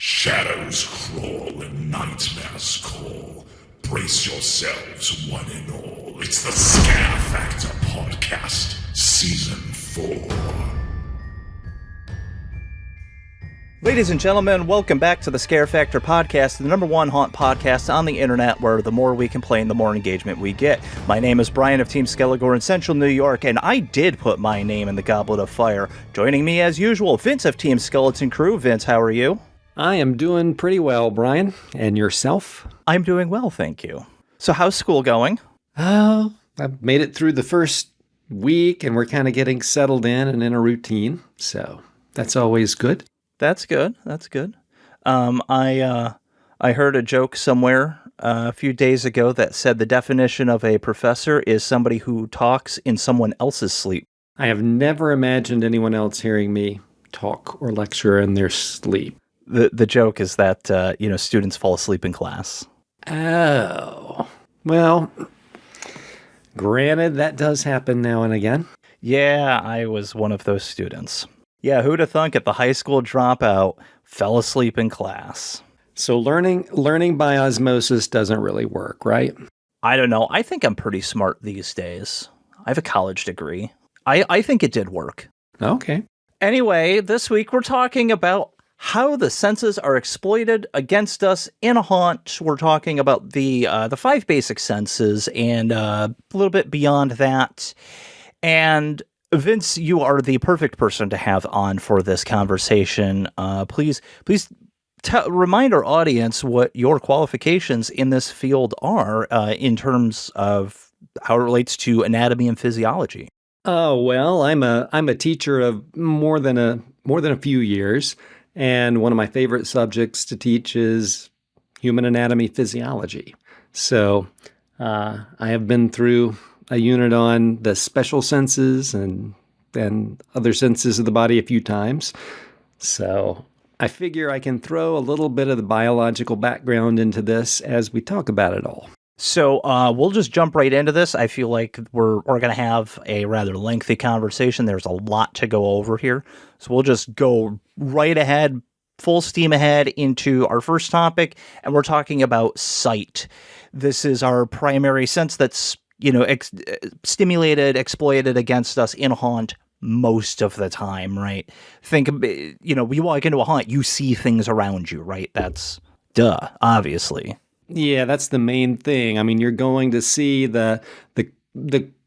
Shadows crawl and nightmares call. Brace yourselves, one and all. It's the Scare Factor Podcast, Season 4. Ladies and gentlemen, welcome back to the Scare Factor Podcast, the number one haunt podcast on the internet, where the more we complain, the more engagement we get. My name is Bryan of Team Skelegore in Central New York, and I did put my name in the Goblet of Fire. Joining me as usual, Vince of Team Skulleton Crew. Vince, how are you? I am doing pretty well, Bryan. And yourself? I'm doing well, thank you. So how's school going? I've made it through the first week, and we're kind of getting settled in and in a routine, so that's always good. That's good. I heard a joke somewhere a few days ago that said the definition of a professor is somebody who talks in someone else's sleep. I have never imagined anyone else hearing me talk or lecture in their sleep. The joke is that students fall asleep in class. Oh, well, granted, that does happen now and again. Yeah, I was one of those students. Yeah, who'd have thunk it? The high school dropout fell asleep in class. So learning by osmosis doesn't really work, right? I don't know. I think I'm pretty smart these days. I have a college degree. I think it did work. Okay. Anyway, this week we're talking about how the senses are exploited against us in a haunt. We're talking about the 5 basic senses and a little bit beyond that. And Vince, you are the perfect person to have on for this conversation. Please remind our audience what your qualifications in this field are in terms of how it relates to anatomy and physiology. Oh, well, I'm a teacher of more than a few years, and one of my favorite subjects to teach is human anatomy physiology. So I have been through a unit on the special senses and other senses of the body a few times. So I figure I can throw a little bit of the biological background into this as we talk about it all. So we'll just jump right into this. I feel like we're going to have a rather lengthy conversation. There's a lot to go over here. So we'll just go right ahead, full steam ahead into our first topic, and we're talking about sight. This is our primary sense that's stimulated, exploited against us in a haunt most of the time, right? Think, we walk into a haunt, you see things around you, right? That's obviously. Yeah, that's the main thing. I mean, you're going to see the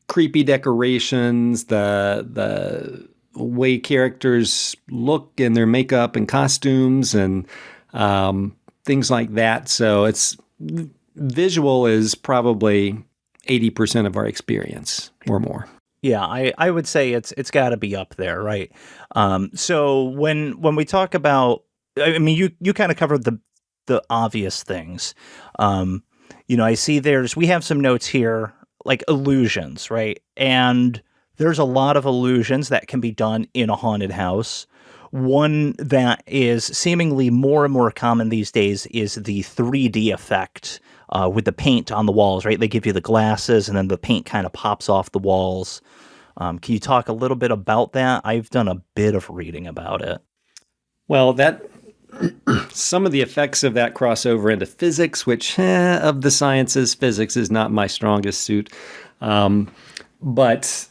creepy decorations, the way characters look in their makeup and costumes and things like that. So it's visual is probably 80% of our experience or more. Yeah, I would say it's got to be up there, right? So when we talk about, I mean, you kind of covered the obvious things. I see we have some notes here, like illusions, right? And there's a lot of illusions that can be done in a haunted house. One that is seemingly more and more common these days is the 3D effect with the paint on the walls, right? They give you the glasses and then the paint kind of pops off the walls. Can you talk a little bit about that? I've done a bit of reading about it. Well, some of the effects of that cross over into physics, which of the sciences, physics is not my strongest suit. But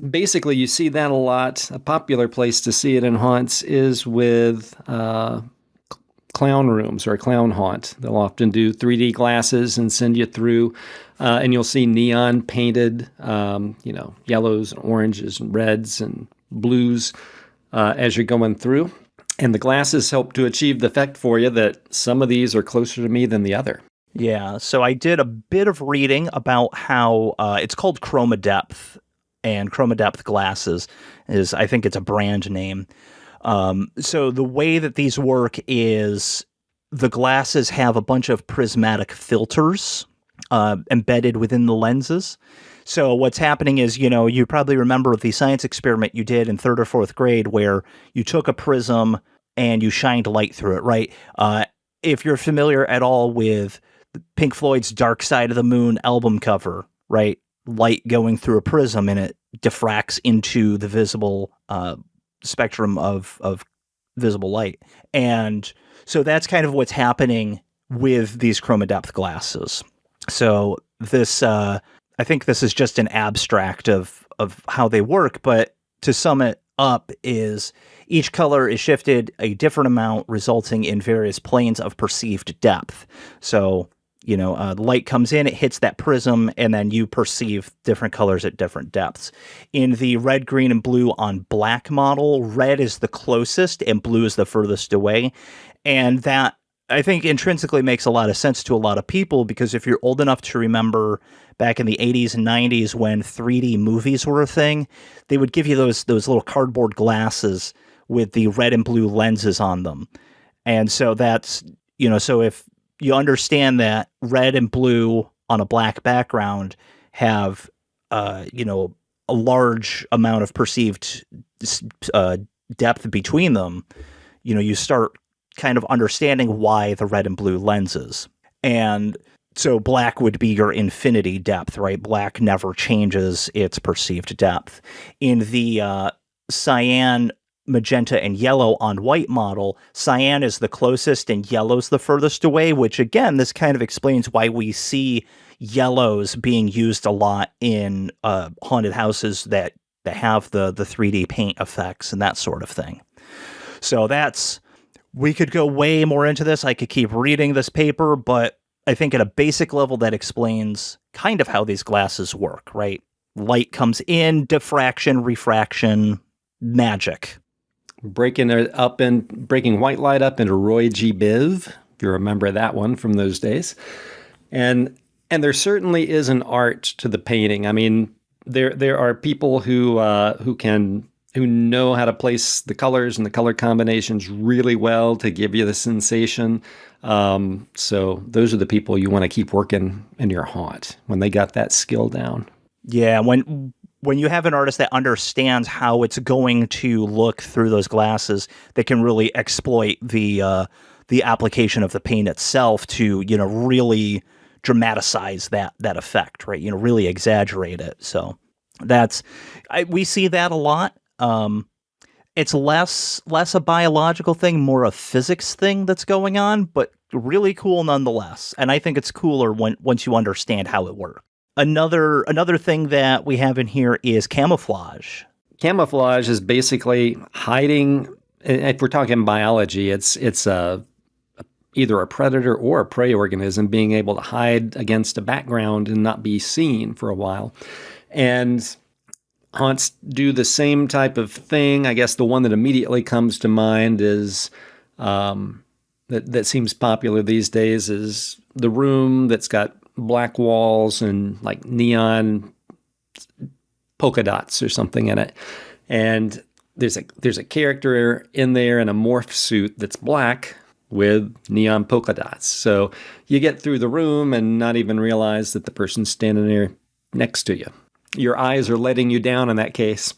basically, you see that a lot. A popular place to see it in haunts is with clown rooms or a clown haunt. They'll often do 3D glasses and send you through, and you'll see neon painted, yellows and oranges and reds and blues as you're going through. And the glasses help to achieve the effect for you that some of these are closer to me than the other. Yeah, so I did a bit of reading about how it's called Chroma Depth, and Chroma Depth glasses I think it's a brand name. So the way that these work is the glasses have a bunch of prismatic filters embedded within the lenses. So what's happening is, you probably remember the science experiment you did in 3rd or 4th grade where you took a prism and you shined light through it, right? If you're familiar at all with Pink Floyd's Dark Side of the Moon album cover, right? Light going through a prism and it diffracts into the visible spectrum of visible light. And so that's kind of what's happening with these chroma-depth glasses. So this, I think this is just an abstract of how they work, but to sum it up is each color is shifted a different amount, resulting in various planes of perceived depth. So, the light comes in, it hits that prism, and then you perceive different colors at different depths. In the red, green, and blue on black model, red is the closest and blue is the furthest away. And that, I think, intrinsically makes a lot of sense to a lot of people, because if you're old enough to remember back in the 80s and 90s when 3D movies were a thing, they would give you those little cardboard glasses with the red and blue lenses on them. And so that's, so if you understand that red and blue on a black background have, a large amount of perceived depth between them, you start kind of understanding why the red and blue lenses. And so black would be your infinity depth, right? Black never changes its perceived depth. In the cyan, magenta, and yellow on white model, cyan is the closest and yellow's the furthest away, which again, this kind of explains why we see yellows being used a lot in haunted houses that have the 3D paint effects and that sort of thing. So we could go way more into this. I could keep reading this paper, but I think at a basic level that explains kind of how these glasses work, right? Light comes in, diffraction, refraction, magic. Breaking white light up into Roy G. Biv, if you remember that one from those days. And there certainly is an art to the painting. I mean, there are people who know how to place the colors and the color combinations really well to give you the sensation. So those are the people you want to keep working in your haunt when they got that skill down. Yeah, when you have an artist that understands how it's going to look through those glasses, they can really exploit the application of the paint itself to, really dramatize that effect, right? Really exaggerate it. So we see that a lot. It's less a biological thing, more a physics thing that's going on, but really cool nonetheless. And I think it's cooler once you understand how it works. Another thing that we have in here is camouflage. Camouflage is basically hiding. If we're talking biology, it's either a predator or a prey organism being able to hide against a background and not be seen for a while. And haunts do the same type of thing. I guess the one that immediately comes to mind is that seems popular these days is the room that's got black walls and like neon polka dots or something in it. And there's a character in there in a morph suit that's black with neon polka dots. So you get through the room and not even realize that the person's standing there next to you. Your eyes are letting you down in that case.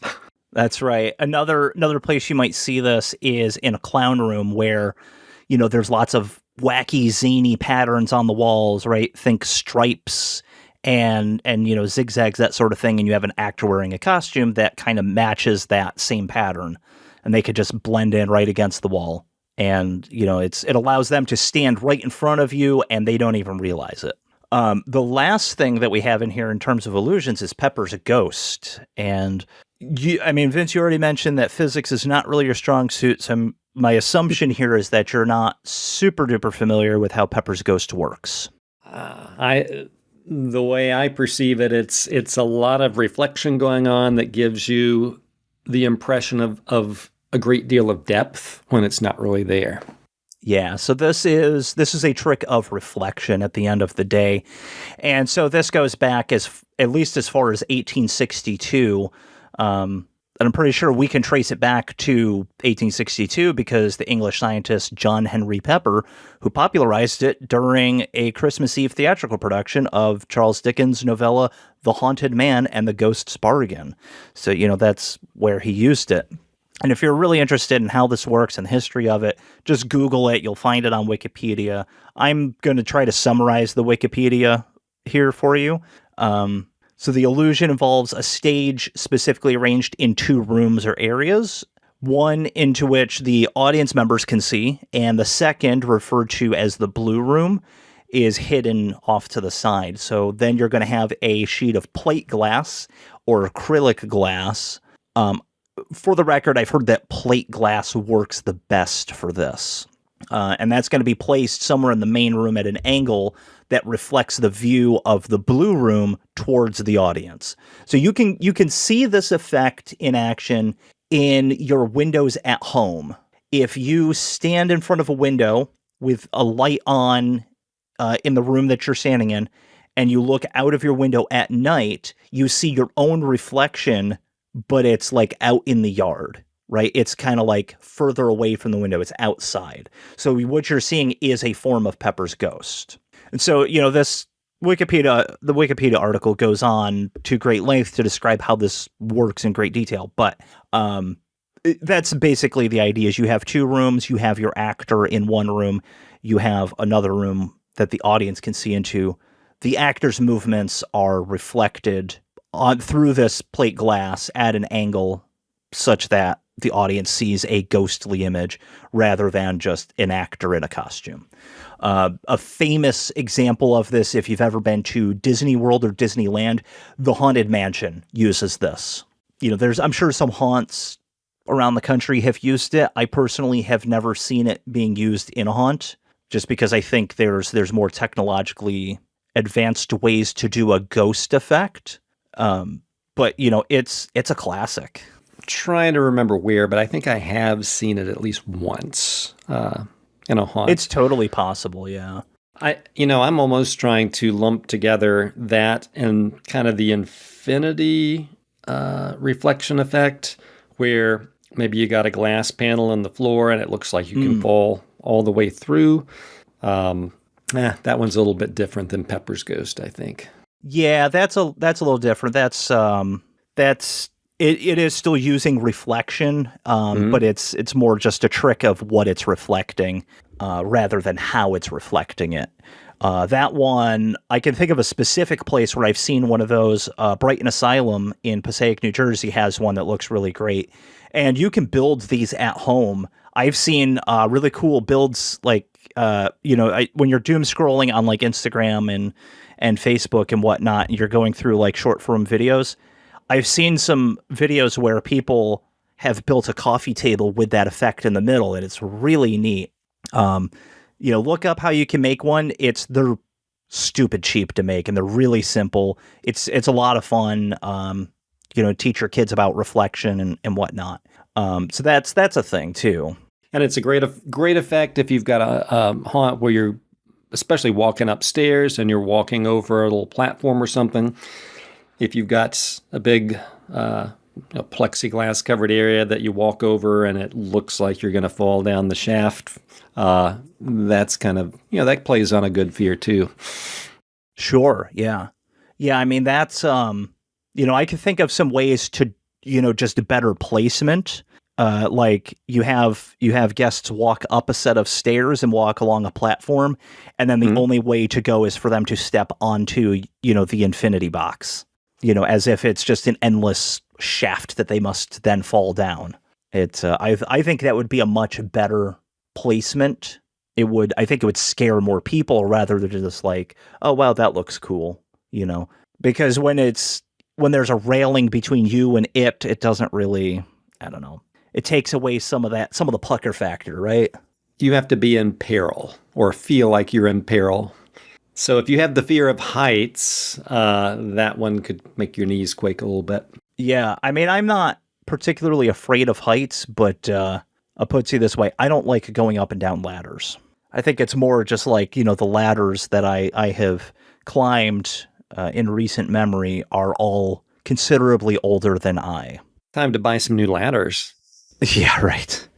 That's right. Another place you might see this is in a clown room where, there's lots of wacky, zany patterns on the walls, right? Think stripes and zigzags, that sort of thing. And you have an actor wearing a costume that kind of matches that same pattern. And they could just blend in right against the wall. And, it allows them to stand right in front of you and they don't even realize it. The last thing that we have in here in terms of illusions is Pepper's ghost. And Vince, you already mentioned that physics is not really your strong suit. So my assumption here is that you're not super duper familiar with how Pepper's ghost works. The way I perceive it, it's a lot of reflection going on that gives you the impression of a great deal of depth when it's not really there. Yeah, so this is a trick of reflection at the end of the day. And so this goes back at least as far as 1862. And I'm pretty sure we can trace it back to 1862 because the English scientist John Henry Pepper, who popularized it during a Christmas Eve theatrical production of Charles Dickens' novella The Haunted Man and the Ghost's Bargain. So, that's where he used it. And if you're really interested in how this works and the history of it, just Google it. You'll find it on Wikipedia. I'm going to try to summarize the Wikipedia here for you. So the illusion involves a stage specifically arranged in two rooms or areas one into which the audience members can see, and the second, referred to as the blue room, is hidden off to the side. So then you're going to have a sheet of plate glass or acrylic glass. For the record, I've heard that plate glass works the best for this. And that's going to be placed somewhere in the main room at an angle that reflects the view of the blue room towards the audience. So you can see this effect in action in your windows at home. If you stand in front of a window with a light on in the room that you're standing in, and you look out of your window at night, you see your own reflection, but it's like out in the yard, right? It's kind of like further away from the window. It's outside. So what you're seeing is a form of Pepper's ghost. And so, the Wikipedia article goes on to great length to describe how this works in great detail. But that's basically the idea. Is you have two rooms. You have your actor in one room. You have another room that the audience can see into. The actor's movements are reflected through this plate glass at an angle such that the audience sees a ghostly image rather than just an actor in a costume. A famous example of this, if you've ever been to Disney World or Disneyland, the Haunted Mansion uses this. I'm sure some haunts around the country have used it. I personally have never seen it being used in a haunt, just because I think there's more technologically advanced ways to do a ghost effect. But it's a classic. Trying to remember where, but I think I have seen it at least once in a haunt. It's totally possible, yeah. I'm almost trying to lump together that and kind of the infinity reflection effect, where maybe you got a glass panel on the floor and it looks like you can fall all the way through. That one's a little bit different than Pepper's ghost, I think. Yeah, that's a little different. It is still using reflection, but it's more just a trick of what it's reflecting, rather than how it's reflecting it. That one, I can think of a specific place where I've seen one of those. Brighton Asylum in Passaic, New Jersey has one that looks really great. And you can build these at home. I've seen really cool builds, like, when you're doom scrolling on like Instagram and Facebook and whatnot, and you're going through like short form videos. I've seen some videos where people have built a coffee table with that effect in the middle, and it's really neat. Look up how you can make one. They're stupid cheap to make, and they're really simple. It's a lot of fun. Teach your kids about reflection and whatnot. So that's a thing too. And it's a great effect if you've got a haunt where you're especially walking upstairs and you're walking over a little platform or something. If you've got a big plexiglass covered area that you walk over and it looks like you're going to fall down the shaft, that's kind of, that plays on a good fear too. Sure. Yeah. Yeah. I mean, that's, I can think of some ways to, just a better placement. Like you have guests walk up a set of stairs and walk along a platform, and then the only way to go is for them to step onto, the infinity box, as if it's just an endless shaft that they must then fall down. I think that would be a much better placement. I think it would scare more people rather than just like, oh, wow, that looks cool, because when there's a railing between you and it doesn't really, I don't know. It takes away some of the pucker factor, right? You have to be in peril or feel like you're in peril. So if you have the fear of heights, that one could make your knees quake a little bit. Yeah, I mean, I'm not particularly afraid of heights, but I'll put it to you this way. I don't like going up and down ladders. I think it's more just like, the ladders that I have climbed in recent memory are all considerably older than I. Time to buy some new ladders. Yeah, right.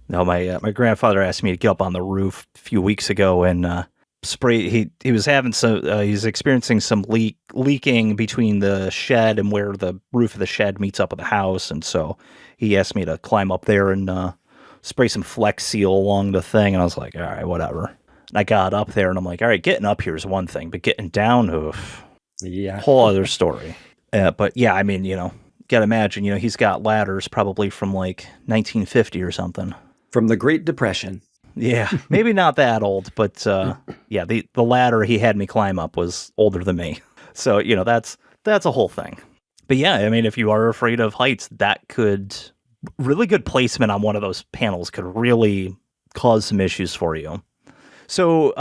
No, my grandfather asked me to get up on the roof a few weeks ago and spray. He was having he's experiencing some leaking between the shed and where the roof of the shed meets up with the house, and so he asked me to climb up there and spray some Flex Seal along the thing, and I was like, all right, whatever. And I got up there and I'm like, all right, getting up here is one thing, but getting down, oof, yeah, whole other story. But yeah, I mean, got to imagine, he's got ladders probably from like 1950 or something. From the Great Depression. Yeah, maybe not that old, but yeah, the ladder he had me climb up was older than me. So, that's a whole thing. But yeah, I mean, if you are afraid of heights, really good placement on one of those panels could really cause some issues for you. So,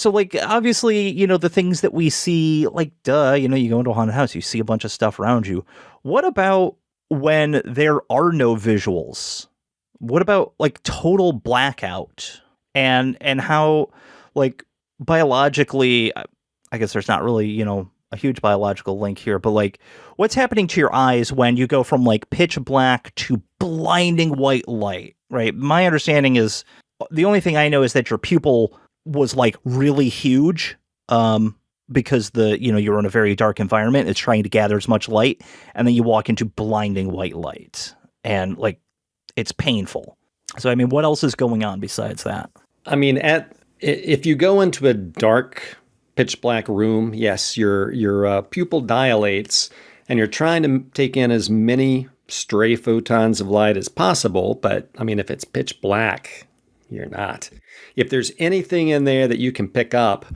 like, obviously, the things that we see, like, you go into a haunted house, you see a bunch of stuff around you. What about when there are no visuals? What about, like, total blackout? And how, like, biologically, I guess there's not really, a huge biological link here, but, like, what's happening to your eyes when you go from, like, pitch black to blinding white light, right? My understanding is, the only thing I know is that your pupil was, like, really huge, because you're in a very dark environment. It's trying to gather as much light, and then you walk into blinding white light, and, like, it's painful. So, I mean, what else is going on besides that? I mean, if you go into a dark, pitch black room, yes, your pupil dilates, and you're trying to take in as many stray photons of light as possible. But, I mean, if it's pitch black, you're not. If there's anything in there that you can pick up,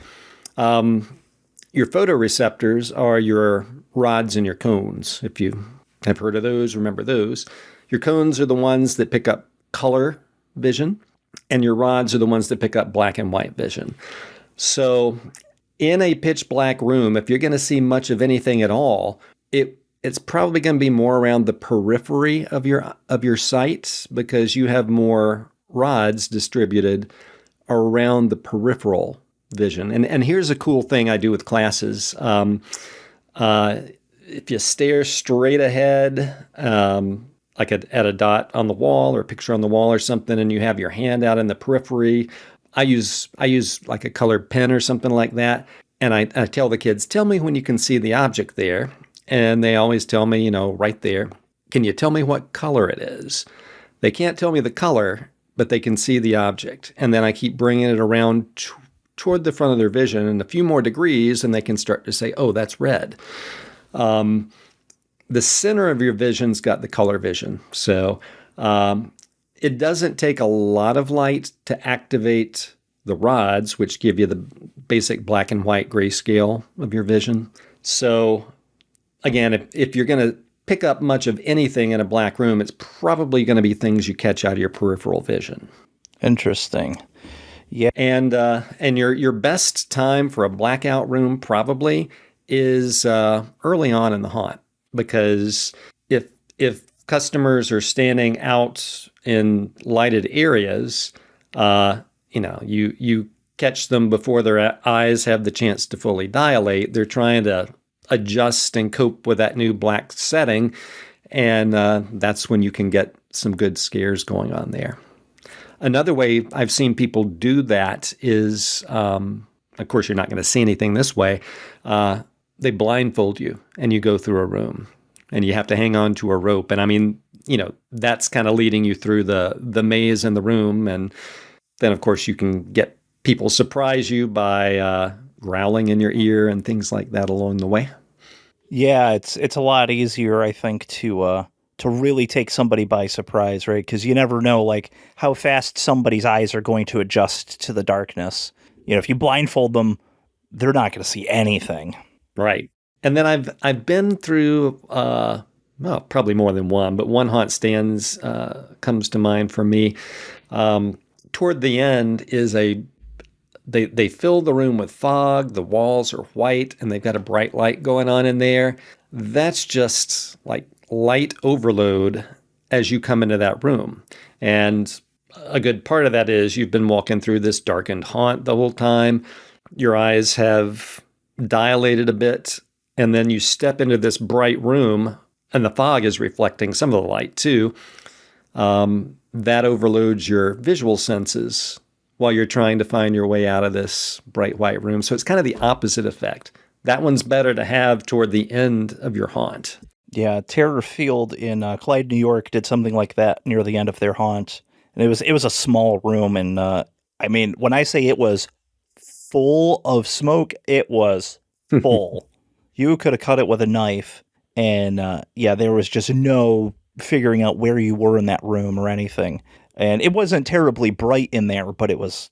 your photoreceptors are your rods and your cones. If you have heard of those, remember those. Your cones are the ones that pick up color vision, and your rods are the ones that pick up black and white vision. So in a pitch black room, if you're going to see much of anything at all, it's probably going to be more around the periphery of your sight, because you have more rods distributed around the peripheral vision. And here's a cool thing I do with classes. If you stare straight ahead, like at a dot on the wall or a picture on the wall or something, and you have your hand out in the periphery, I use like a colored pen or something like that. And I tell the kids, tell me when you can see the object there. And they always tell me, right there. Can you tell me what color it is? They can't tell me the color, but they can see the object. And then I keep bringing it around toward the front of their vision, and a few more degrees, and they can start to say, oh, that's red. The center of your vision's got the color vision. So it doesn't take a lot of light to activate the rods, which give you the basic black and white grayscale of your vision. So again, if you're going to pick up much of anything in a black room, it's probably going to be things you catch out of your peripheral vision. Interesting. Yeah. And your best time for a blackout room probably is early on in the haunt, because if customers are standing out in lighted areas, you catch them before their eyes have the chance to fully dilate. They're trying to adjust and cope with that new black setting, and that's when you can get some good scares going on there. Another way I've seen people do that is, of course, you're not going to see anything this way. They blindfold you, and you go through a room, and you have to hang on to a rope. And I mean, that's kind of leading you through the maze in the room. And then, of course, you can get people surprise you by growling in your ear and things like that along the way. Yeah, it's a lot easier, I think, to really take somebody by surprise, right? Because you never know, like, how fast somebody's eyes are going to adjust to the darkness. If you blindfold them, they're not going to see anything. Right. And then I've been through, probably more than one, but one haunt comes to mind for me. Toward the end is they fill the room with fog, the walls are white, and they've got a bright light going on in there. That's just like light overload as you come into that room. And a good part of that is you've been walking through this darkened haunt the whole time. Your eyes have dilated a bit, and then you step into this bright room, and the fog is reflecting some of the light too. That overloads your visual senses while you're trying to find your way out of this bright white room. So it's kind of the opposite effect. That one's better to have toward the end of your haunt. Yeah, Terror Field in Clyde, New York did something like that near the end of their haunt. And it was a small room, and I mean, when I say it was full of smoke, it was full. You could have cut it with a knife. And yeah, there was just no figuring out where you were in that room or anything. And it wasn't terribly bright in there, but it was.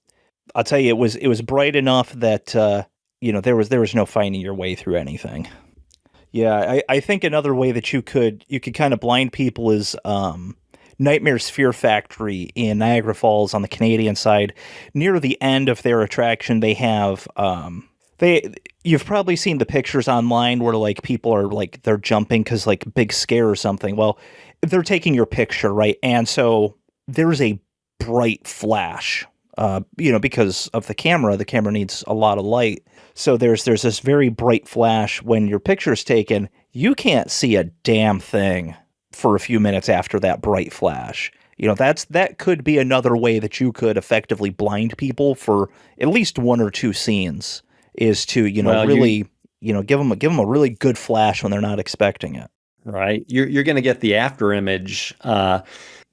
I'll tell you, it was bright enough that there was no finding your way through anything. Yeah, I think another way that you could kind of blind people is Nightmare's Fear Factory in Niagara Falls on the Canadian side. Near the end of their attraction, they have you've probably seen the pictures online where like people are like they're jumping because like big scare or something. Well, they're taking your picture, right? And so there's a bright flash. Because of the camera needs a lot of light. So there's this very bright flash when your picture's taken. You can't see a damn thing for a few minutes after that bright flash. That could be another way that you could effectively blind people for at least one or two scenes is to, give them a really good flash when they're not expecting it. Right. You're going to get the after image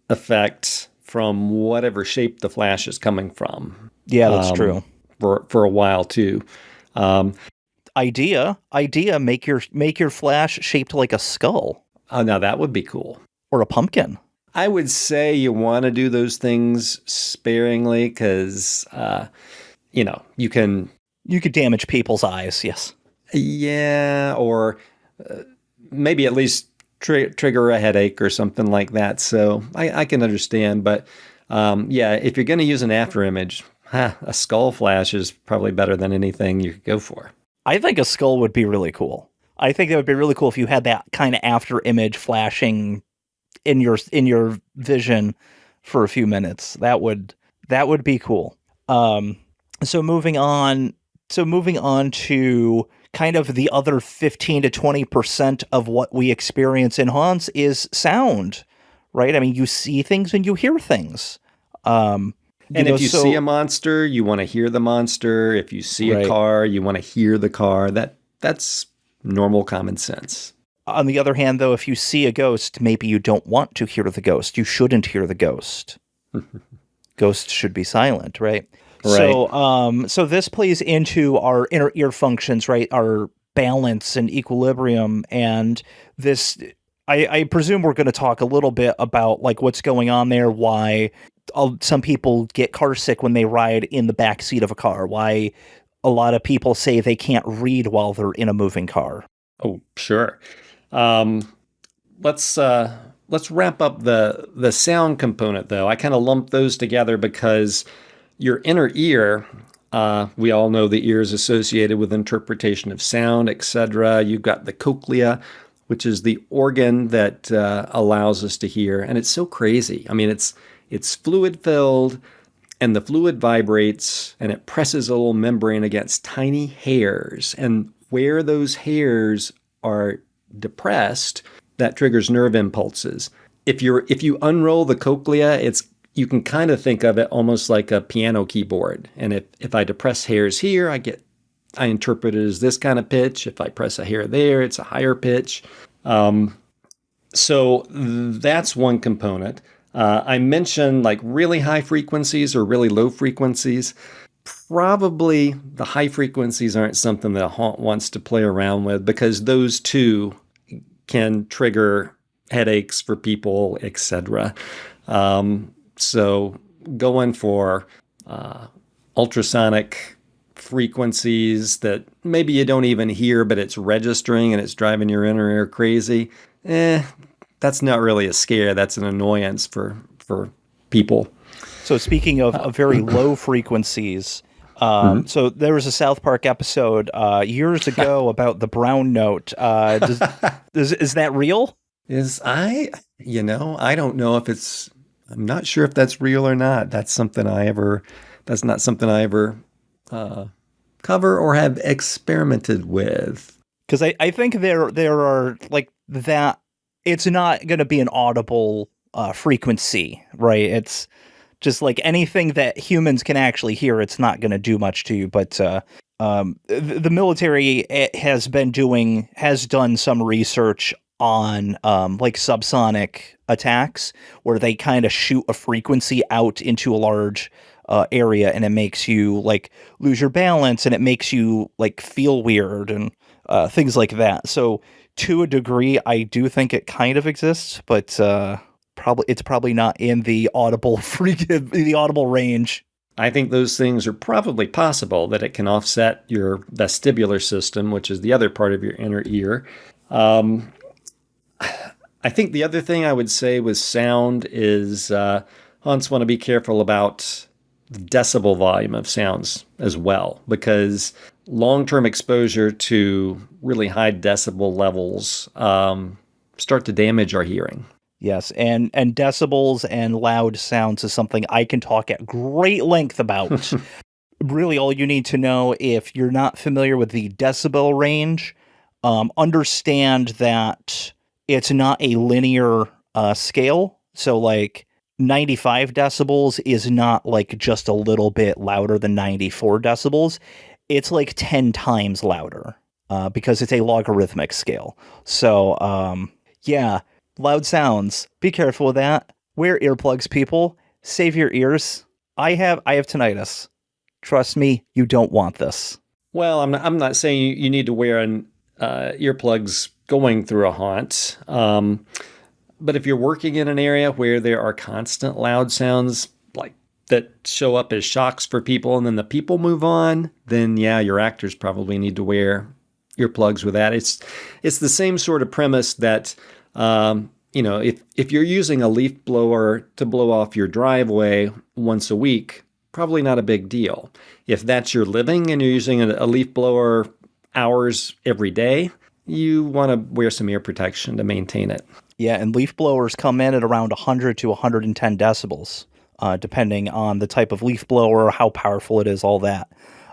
effect from whatever shape the flash is coming from. Yeah, that's true. For a while too. Idea, make your flash shaped like a skull. Oh, now that would be cool. Or a pumpkin. I would say you want to do those things sparingly because, you can... You could damage people's eyes, yes. Yeah, or maybe at least trigger a headache or something like that. So I can understand. But if you're going to use an after image, a skull flash is probably better than anything you could go for. I think a skull would be really cool. I think that would be really cool if you had that kind of after image flashing in your vision for a few minutes. That would be cool. So moving on to kind of the other 15 to 20% of what we experience in haunts is sound, right? I mean, you see things and you hear things. If you see a monster, you want to hear the monster. If you see a car, you want to hear the car. That's normal common sense. On the other hand, though, if you see a ghost, maybe you don't want to hear the ghost. You shouldn't hear the ghost. Ghosts should be silent, right? Right. So this plays into our inner ear functions, right? Our balance and equilibrium, and this. I presume we're going to talk a little bit about like what's going on there, why some people get car sick when they ride in the back seat of a car, why a lot of people say they can't read while they're in a moving car. Oh, sure. Let's wrap up the sound component, though. I kind of lump those together because your inner ear, we all know the ear is associated with interpretation of sound, etc. You've got the cochlea, which is the organ that allows us to hear. And it's so crazy. I mean, it's fluid-filled, and the fluid vibrates, and it presses a little membrane against tiny hairs. And where those hairs are depressed, that triggers nerve impulses. If you unroll the cochlea, you can kind of think of it almost like a piano keyboard. And if I depress hairs here, I interpret it as this kind of pitch. If I press a hair there, it's a higher pitch. So that's one component. I mentioned like really high frequencies or really low frequencies. Probably the high frequencies aren't something that a haunt wants to play around with because those two can trigger headaches for people, etc. So going for ultrasonic frequencies that maybe you don't even hear, but it's registering and it's driving your inner ear crazy, that's not really a scare. That's an annoyance for people. So speaking of very low frequencies, so there was a South Park episode years ago about the brown note. Is that real? I don't know if I'm not sure if that's real or not. That's not something I ever cover or have experimented with. Because I think there are like that. It's not going to be an audible frequency, right? It's just like anything that humans can actually hear. It's not going to do much to you. But the military has done some research on like subsonic attacks where they kind of shoot a frequency out into a large area, and it makes you like lose your balance, and it makes you like feel weird and things like that. So To a degree, I do think it kind of exists, but it's probably not in the audible the audible range. I think those things are probably possible, that it can offset your vestibular system, which is the other part of your inner ear. Um, I think the other thing I would say with sound is haunts want to be careful about the decibel volume of sounds as well, because long-term exposure to really high decibel levels start to damage our hearing. Yes, and decibels and loud sounds is something I can talk at great length about. Really, all you need to know, if you're not familiar with the decibel range, understand that it's not a linear scale. So, like, 95 decibels is not like just a little bit louder than 94 decibels. It's like 10 times louder because it's a logarithmic scale. So, yeah. Loud sounds. Be careful with that. Wear earplugs, people. Save your ears. I have tinnitus. Trust me, you don't want this. Well, I'm not saying you need to wear earplugs going through a haunt. But if you're working in an area where there are constant loud sounds like that show up as shocks for people, and then the people move on, then yeah, your actors probably need to wear earplugs with that. It's the same sort of premise that if you're using a leaf blower to blow off your driveway once a week, probably not a big deal. If that's your living and you're using a leaf blower hours every day, you want to wear some ear protection to maintain it. Yeah, and leaf blowers come in at around 100 to 110 decibels, depending on the type of leaf blower, how powerful it is, all that.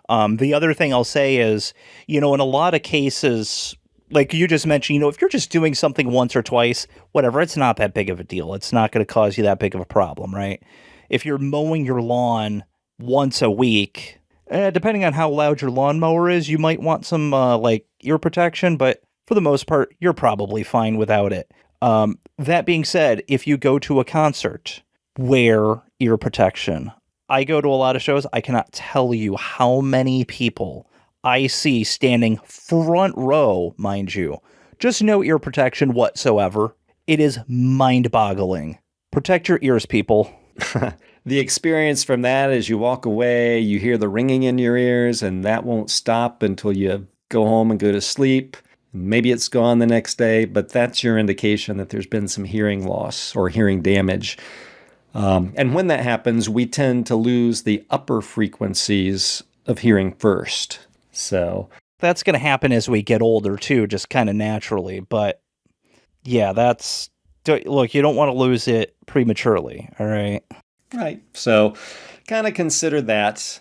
The other thing I'll say is, in a lot of cases, like you just mentioned, if you're just doing something once or twice, whatever, it's not that big of a deal. It's not going to cause you that big of a problem, right? If you're mowing your lawn once a week, depending on how loud your lawnmower is, you might want some ear protection, but for the most part, you're probably fine without it. That being said, if you go to a concert, wear ear protection. I go to a lot of shows. I cannot tell you how many people I see standing front row, mind you, just no ear protection whatsoever. It is mind-boggling. Protect your ears, people. The experience from that is you walk away, you hear the ringing in your ears, and that won't stop until you go home and go to sleep. Maybe it's gone the next day, but that's your indication that there's been some hearing loss or hearing damage. And when that happens, we tend to lose the upper frequencies of hearing first. So that's going to happen as we get older too, just kind of naturally. But yeah, look, you don't want to lose it prematurely. All right. Right. So kind of consider that,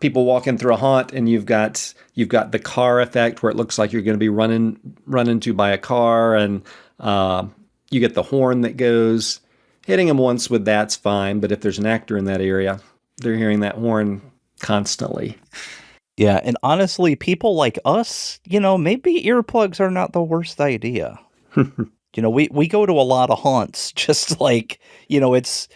people walking through a haunt and you've got the car effect where it looks like you're going to be run into by a car, and you get the horn that goes. Hitting them once with that's fine. But if there's an actor in that area, they're hearing that horn constantly. Yeah, and honestly, people like us, maybe earplugs are not the worst idea. We go to a lot of haunts, just like, it's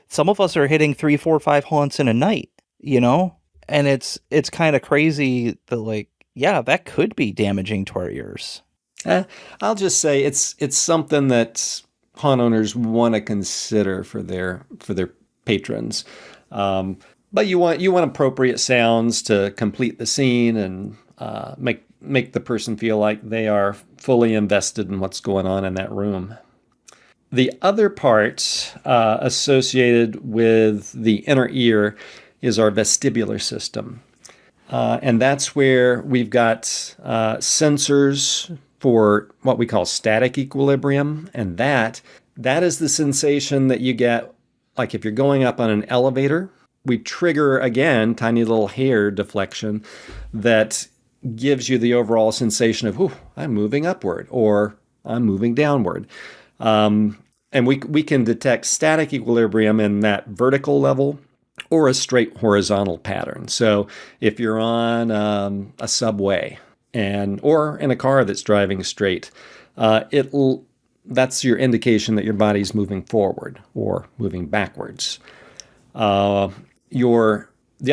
some of us are hitting 3, 4, 5 haunts in a night, and it's kind of crazy that, that could be damaging to our ears. I'll just say it's something that haunt owners want to consider for their patrons. But you want appropriate sounds to complete the scene and make the person feel like they are fully invested in what's going on in that room. The other part associated with the inner ear is our vestibular system. And that's where we've got sensors for what we call static equilibrium. And that is the sensation that you get, like if you're going up on an elevator. We trigger, again, tiny little hair deflection that gives you the overall sensation of, ooh, I'm moving upward or I'm moving downward. And we can detect static equilibrium in that vertical level or a straight horizontal pattern. So if you're on a subway or in a car that's driving straight, that's your indication that your body's moving forward or moving backwards. The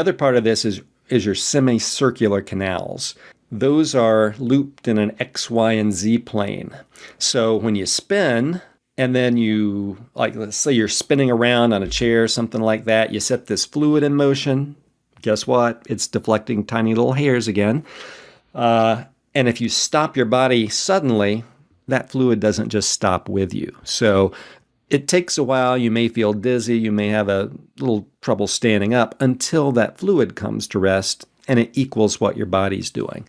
other part of this is your semicircular canals those are looped in an X, Y, and Z plane. So when you spin, and then you, like, let's say you're spinning around on a chair, something like that, you set this fluid in motion. Guess what? It's deflecting tiny little hairs again. And if you stop your body suddenly, that fluid doesn't just stop with you. So it takes a while. You may feel dizzy. You may have a little trouble standing up until that fluid comes to rest and it equals what your body's doing.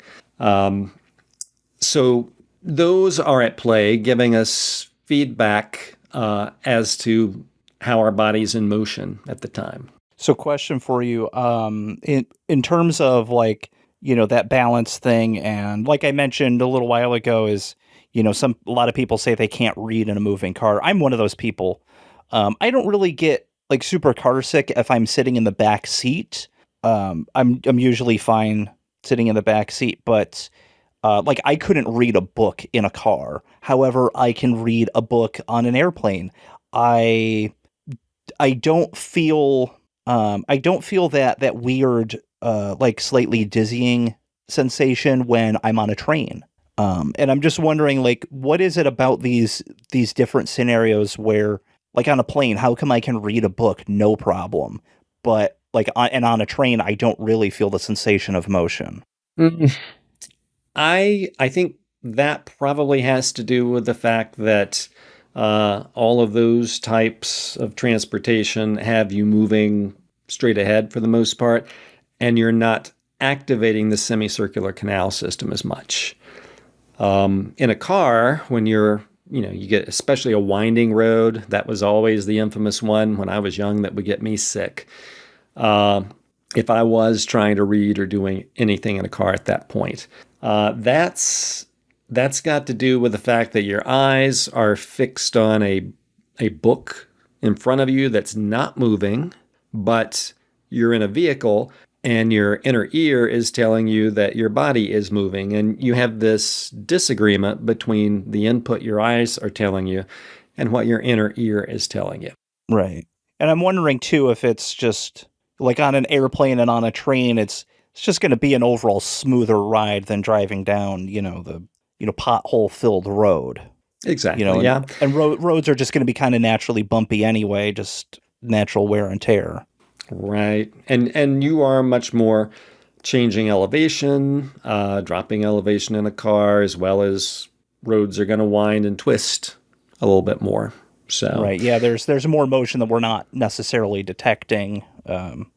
So those are at play, giving us feedback as to how our body's in motion at the time. So question for you, in terms of like, that balance thing, and like I mentioned a little while ago is, a lot of people say they can't read in a moving car. I'm one of those people. I don't really get like super car sick if I'm sitting in the back seat. I'm usually fine sitting in the back seat, but like I couldn't read a book in a car. However, I can read a book on an airplane. I don't feel that weird like slightly dizzying sensation when I'm on a train. And I'm just wondering, like, what is it about these different scenarios where, like, on a plane, how come I can read a book no problem, but like on a train, I don't really feel the sensation of motion? I think that probably has to do with the fact that all of those types of transportation have you moving straight ahead for the most part, and you're not activating the semicircular canal system as much. In a car, when you get especially a winding road, that was always the infamous one when I was young that would get me sick. If I was trying to read or doing anything in a car at that point, that's got to do with the fact that your eyes are fixed on a book in front of you that's not moving, but you're in a vehicle and your inner ear is telling you that your body is moving. And you have this disagreement between the input your eyes are telling you and what your inner ear is telling you. Right. And I'm wondering, too, if it's just like on an airplane and on a train, it's just going to be an overall smoother ride than driving down, the pothole-filled road. Exactly, yeah. And roads are just going to be kind of naturally bumpy anyway, just natural wear and tear. Right. And you are much more changing elevation, dropping elevation in a car, as well as roads are going to wind and twist a little bit more. So right, yeah, there's more motion that we're not necessarily detecting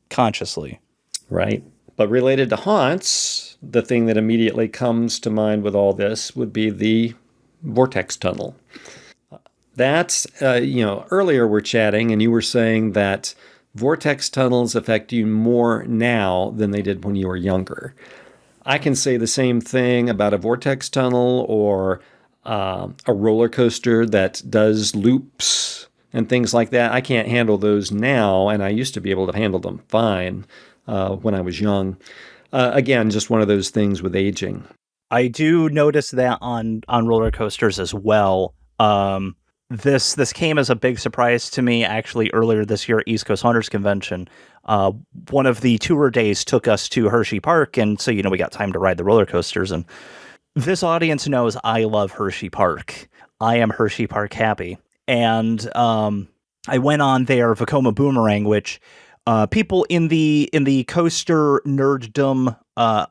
consciously. Right. But related to haunts, the thing that immediately comes to mind with all this would be the vortex tunnel. That's, earlier we're chatting and you were saying that vortex tunnels affect you more now than they did when you were younger. I can say the same thing about a vortex tunnel or a roller coaster that does loops and things like that. I can't handle those now, and I used to be able to handle them fine when I was young. Again, just one of those things with aging. I do notice that on roller coasters as well. This came as a big surprise to me actually earlier this year at East Coast Hunters Convention. One of the tour days took us to Hershey Park, and so we got time to ride the roller coasters. And this audience knows I love Hershey Park. I am Hershey Park happy, and I went on their Vekoma Boomerang, which people in the coaster nerddom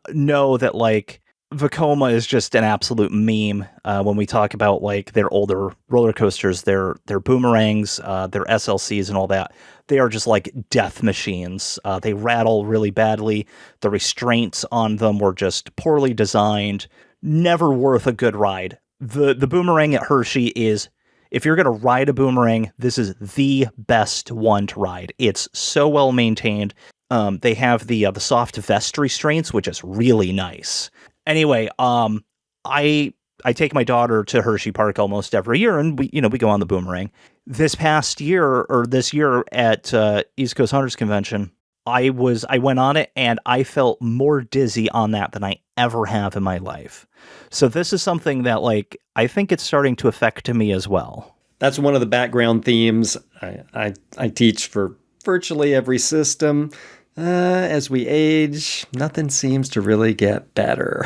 know that like Vekoma is just an absolute meme when we talk about like their older roller coasters, their boomerangs, their SLCs and all that. They are just like death machines. They rattle really badly. The restraints on them were just poorly designed. Never worth a good ride. The boomerang at Hershey is, if you're going to ride a boomerang, this is the best one to ride. It's so well maintained. They have the soft vest restraints, which is really nice. Anyway, I take my daughter to Hershey Park almost every year, and we go on the boomerang. This year at East Coast Hunters Convention, I went on it, and I felt more dizzy on that than I ever have in my life. So this is something that like I think it's starting to affect me as well. That's one of the background themes I teach for virtually every system. As we age, nothing seems to really get better.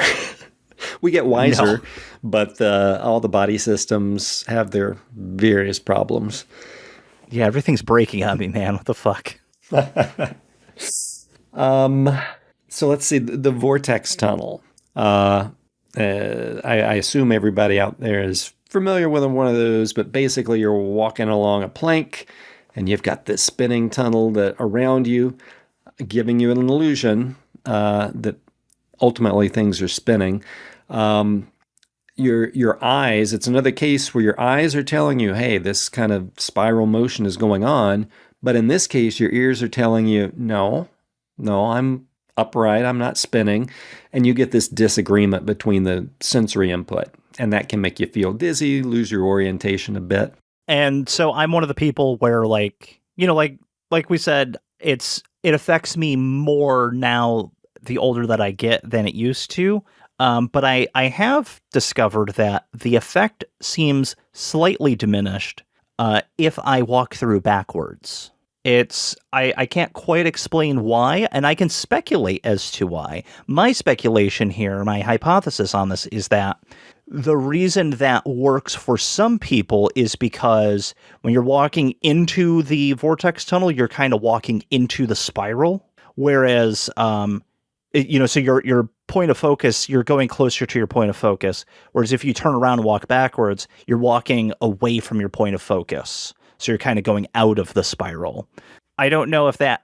We get wiser, No. but all the body systems have their various problems. Yeah, everything's breaking on me, man. What the fuck? So let's see the vortex tunnel. I assume everybody out there is familiar with one of those, but basically you're walking along a plank and you've got this spinning tunnel that around you, giving you an illusion that ultimately things are spinning. Your eyes, it's another case where your eyes are telling you, hey, this kind of spiral motion is going on. But in this case, your ears are telling you, no, I'm upright, I'm not spinning. And you get this disagreement between the sensory input. And that can make you feel dizzy, lose your orientation a bit. And so I'm one of the people where, like, like we said, it affects me more now the older that I get than it used to. But I have discovered that the effect seems slightly diminished if I walk through backwards. I can't quite explain why, and I can speculate as to why. My speculation here, my hypothesis on this is that the reason that works for some people is because when you're walking into the vortex tunnel, you're kind of walking into the spiral, whereas so your point of focus, you're going closer to your point of focus. Whereas if you turn around and walk backwards, you're walking away from your point of focus. So you're kind of going out of the spiral. I don't know if that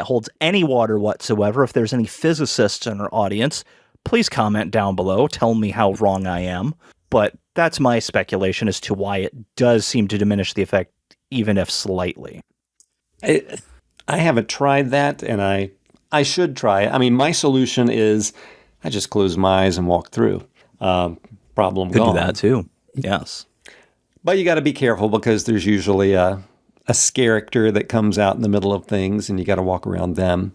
holds any water whatsoever. If there's any physicists in our audience, please comment down below. Tell me how wrong I am. But that's my speculation as to why it does seem to diminish the effect, even if slightly. I haven't tried that, and I should try it. I mean, my solution is I just close my eyes and walk through. Problem Could gone. do that too. Yes. But you got to be careful because there's usually a character that comes out in the middle of things, and you got to walk around them.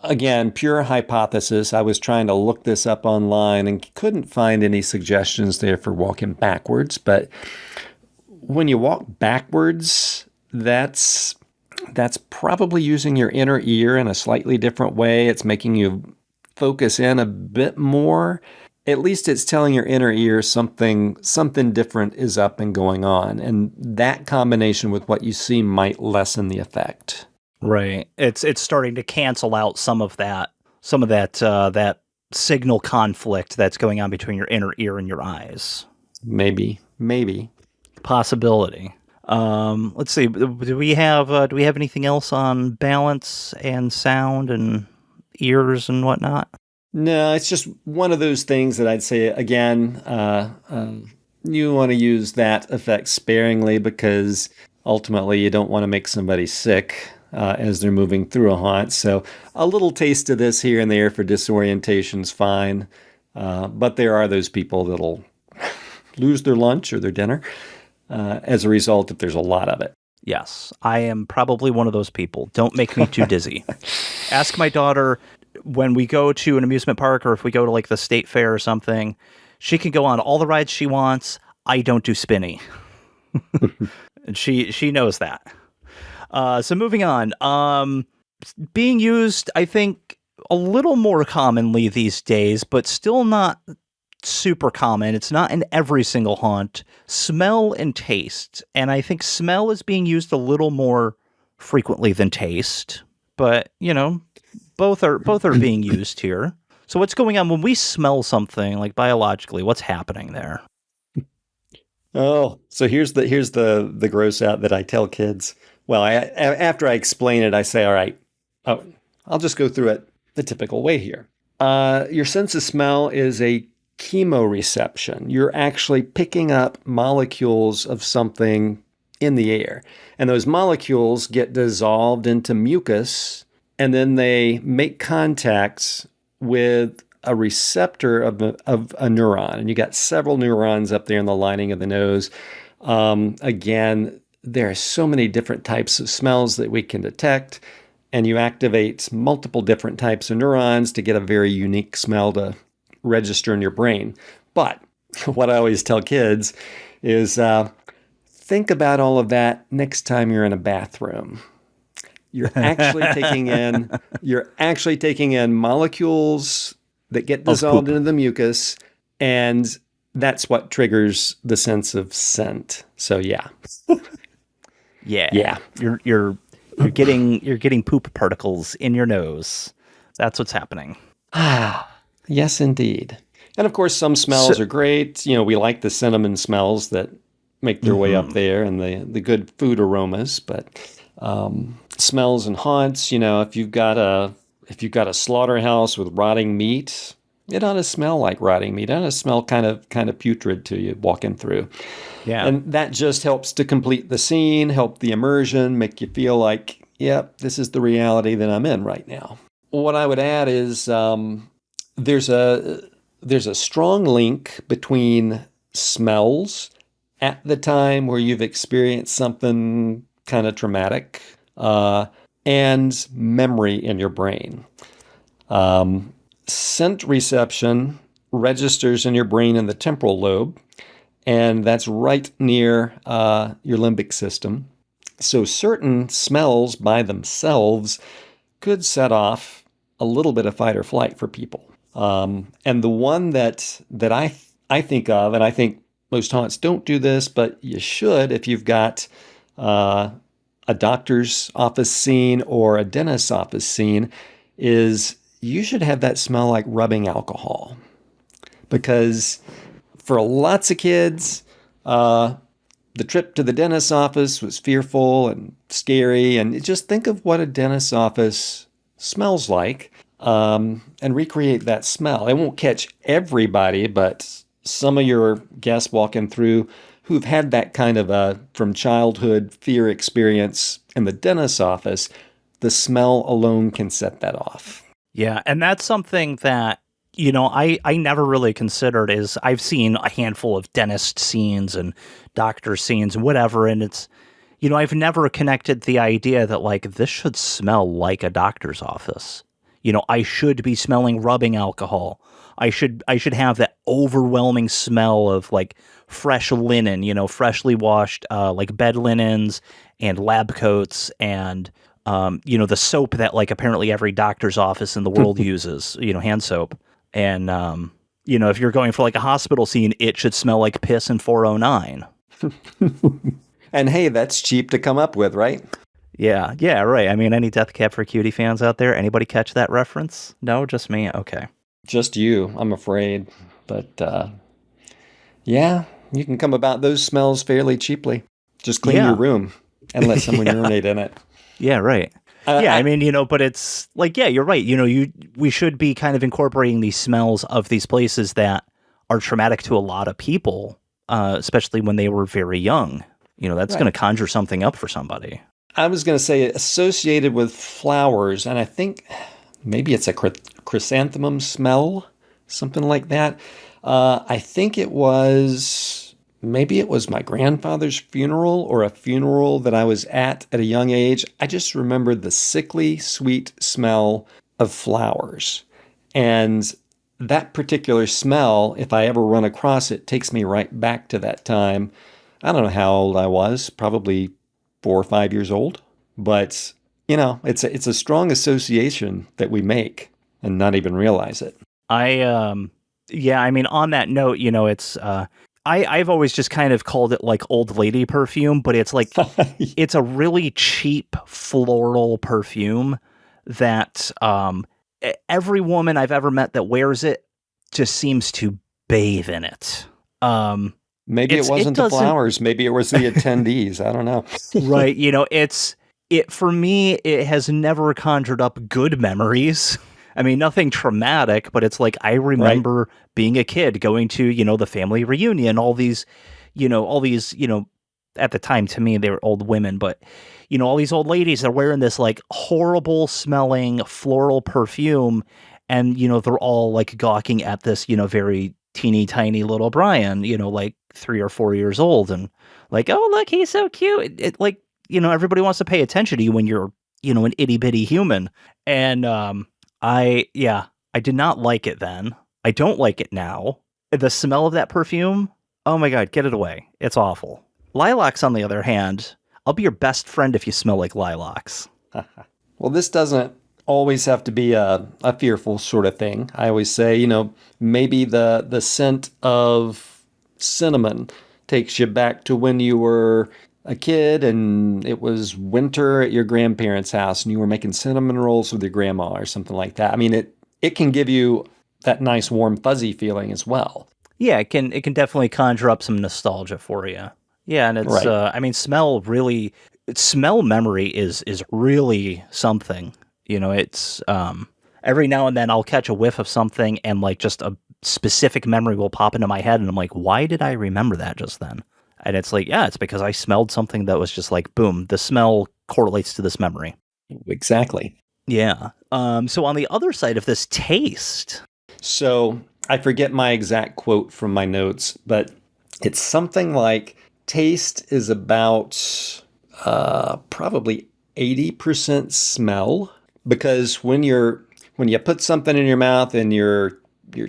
Again, pure hypothesis. I was trying to look this up online and couldn't find any suggestions there for walking backwards. But when you walk backwards, that's probably using your inner ear in a slightly different way. It's making you focus in a bit more. At least it's telling your inner ear something different is up and going on. And that combination with what you see might lessen the effect. Right. It's starting to cancel out some of that signal conflict that's going on between your inner ear and your eyes. Maybe. Possibility. Let's see. Do we have anything else on balance and sound and ears and whatnot? No, it's just one of those things that I'd say, again, you want to use that effect sparingly because ultimately you don't want to make somebody sick as they're moving through a haunt. So a little taste of this here and there for disorientation's fine. But there are those people that'll lose their lunch or their dinner as a result if there's a lot of it. Yes, I am probably one of those people. Don't make me too dizzy. Ask my daughter when we go to an amusement park or if we go to like the state fair or something, she can go on all the rides she wants. I don't do spinny. And she knows that. So moving on. Being used, I think, a little more commonly these days, but still not super common. It's not in every single haunt. Smell and taste. And I think smell is being used a little more frequently than taste. But, both are being used here. So what's going on when we smell something, like biologically? What's happening there? Oh, so here's the gross out that I tell kids. Well, after I explain it, I say, all right, I'll just go through it the typical way here. Your sense of smell is a chemoreception. You're actually picking up molecules of something in the air. And those molecules get dissolved into mucus, and then they make contacts with a receptor of a neuron. And you got several neurons up there in the lining of the nose. Again, there are so many different types of smells that we can detect, and you activate multiple different types of neurons to get a very unique smell to register in your brain. But what I always tell kids is think about all of that next time you're in a bathroom. You're actually taking in molecules that get Of dissolved poop. into the mucus, and that's what triggers the sense of scent. So yeah. Yeah. You're getting poop particles in your nose. That's what's happening. Yes, indeed. And of course, some So, smells are great. We like the cinnamon smells that make their way up mhm. there and the good food aromas. But smells and haunts, if you've got a slaughterhouse with rotting meat, it ought to smell like rotting meat. It ought to smell kind of putrid to you walking through. Yeah. And that just helps to complete the scene, help the immersion, make you feel like, yep, this is the reality that I'm in right now. What I would add is there's a strong link between smells at the time where you've experienced something kind of traumatic and memory in your brain. Scent reception registers in your brain in the temporal lobe, and that's right near your limbic system. So certain smells by themselves could set off a little bit of fight or flight for people. And the one that I think of, and I think most haunts don't do this, but you should if you've got a doctor's office scene or a dentist's office scene, is you should have that smell like rubbing alcohol. Because for lots of kids, the trip to the dentist's office was fearful and scary. And just think of what a dentist's office smells like, and recreate that smell. It won't catch everybody, but some of your guests walking through who've had that kind of a from childhood fear experience in the dentist's office, the smell alone can set that off. Yeah, and that's something that, I never really considered. Is I've seen a handful of dentist scenes and doctor scenes and whatever, and it's, I've never connected the idea that, like, this should smell like a doctor's office. I should be smelling rubbing alcohol. I should have that overwhelming smell of, like, fresh linen, freshly washed, like, bed linens and lab coats and the soap that, like, apparently every doctor's office in the world uses, hand soap. And if you're going for, like, a hospital scene, it should smell like piss in 409. And hey, that's cheap to come up with, right? Yeah, right. I mean, any Death Cab for Cutie fans out there? Anybody catch that reference? No, just me? Okay. Just you, I'm afraid. But yeah, you can come about those smells fairly cheaply. Just clean your room and let someone urinate in it. Yeah, right. I mean, but it's like, yeah, you're right. We should be kind of incorporating these smells of these places that are traumatic to a lot of people, especially when they were very young. That's going to conjure something up for somebody. I was going to say associated with flowers, and I think maybe it's a chrysanthemum smell, something like that. I think maybe it was my grandfather's funeral or a funeral that I was at a young age. I just remember the sickly sweet smell of flowers. And that particular smell, if I ever run across it, takes me right back to that time. I don't know how old I was, probably 4 or 5 years old. But, it's a strong association that we make and not even realize it. Yeah, I mean, on that note, it's, I've always just kind of called it like old lady perfume, but it's like, it's a really cheap floral perfume that every woman I've ever met that wears it just seems to bathe in it. Maybe it wasn't the flowers. Maybe it was the attendees. I don't know. Right. For me, it has never conjured up good memories. I mean, nothing traumatic, but it's like, I remember being a kid going to, the family reunion, all these, at the time, to me, they were old women, but, all these old ladies are wearing this, like, horrible smelling floral perfume. And, they're all, like, gawking at this, very teeny tiny little Bryan, like 3 or 4 years old, and like, oh, look, he's so cute. It like, everybody wants to pay attention to you when you're, an itty bitty human. And, I did not like it then. I don't like it now. The smell of that perfume, oh my God, get it away. It's awful. Lilacs, on the other hand, I'll be your best friend if you smell like lilacs. Well, this doesn't always have to be a fearful sort of thing. I always say, maybe the scent of cinnamon takes you back to when you were a kid and it was winter at your grandparents' house and you were making cinnamon rolls with your grandma or something like that. I mean, it can give you that nice warm fuzzy feeling as well. Yeah, it can definitely conjure up some nostalgia for you. Yeah, and it's Right. I mean, smell memory is really something. It's every now and then I'll catch a whiff of something and like just a specific memory will pop into my head and I'm like, why did I remember that just then? And it's like, yeah, it's because I smelled something that was just like, boom, the smell correlates to this memory. Exactly. Yeah. So on the other side of this, taste. So I forget my exact quote from my notes, but it's something like taste is about probably 80% smell, because when you put something in your mouth and you're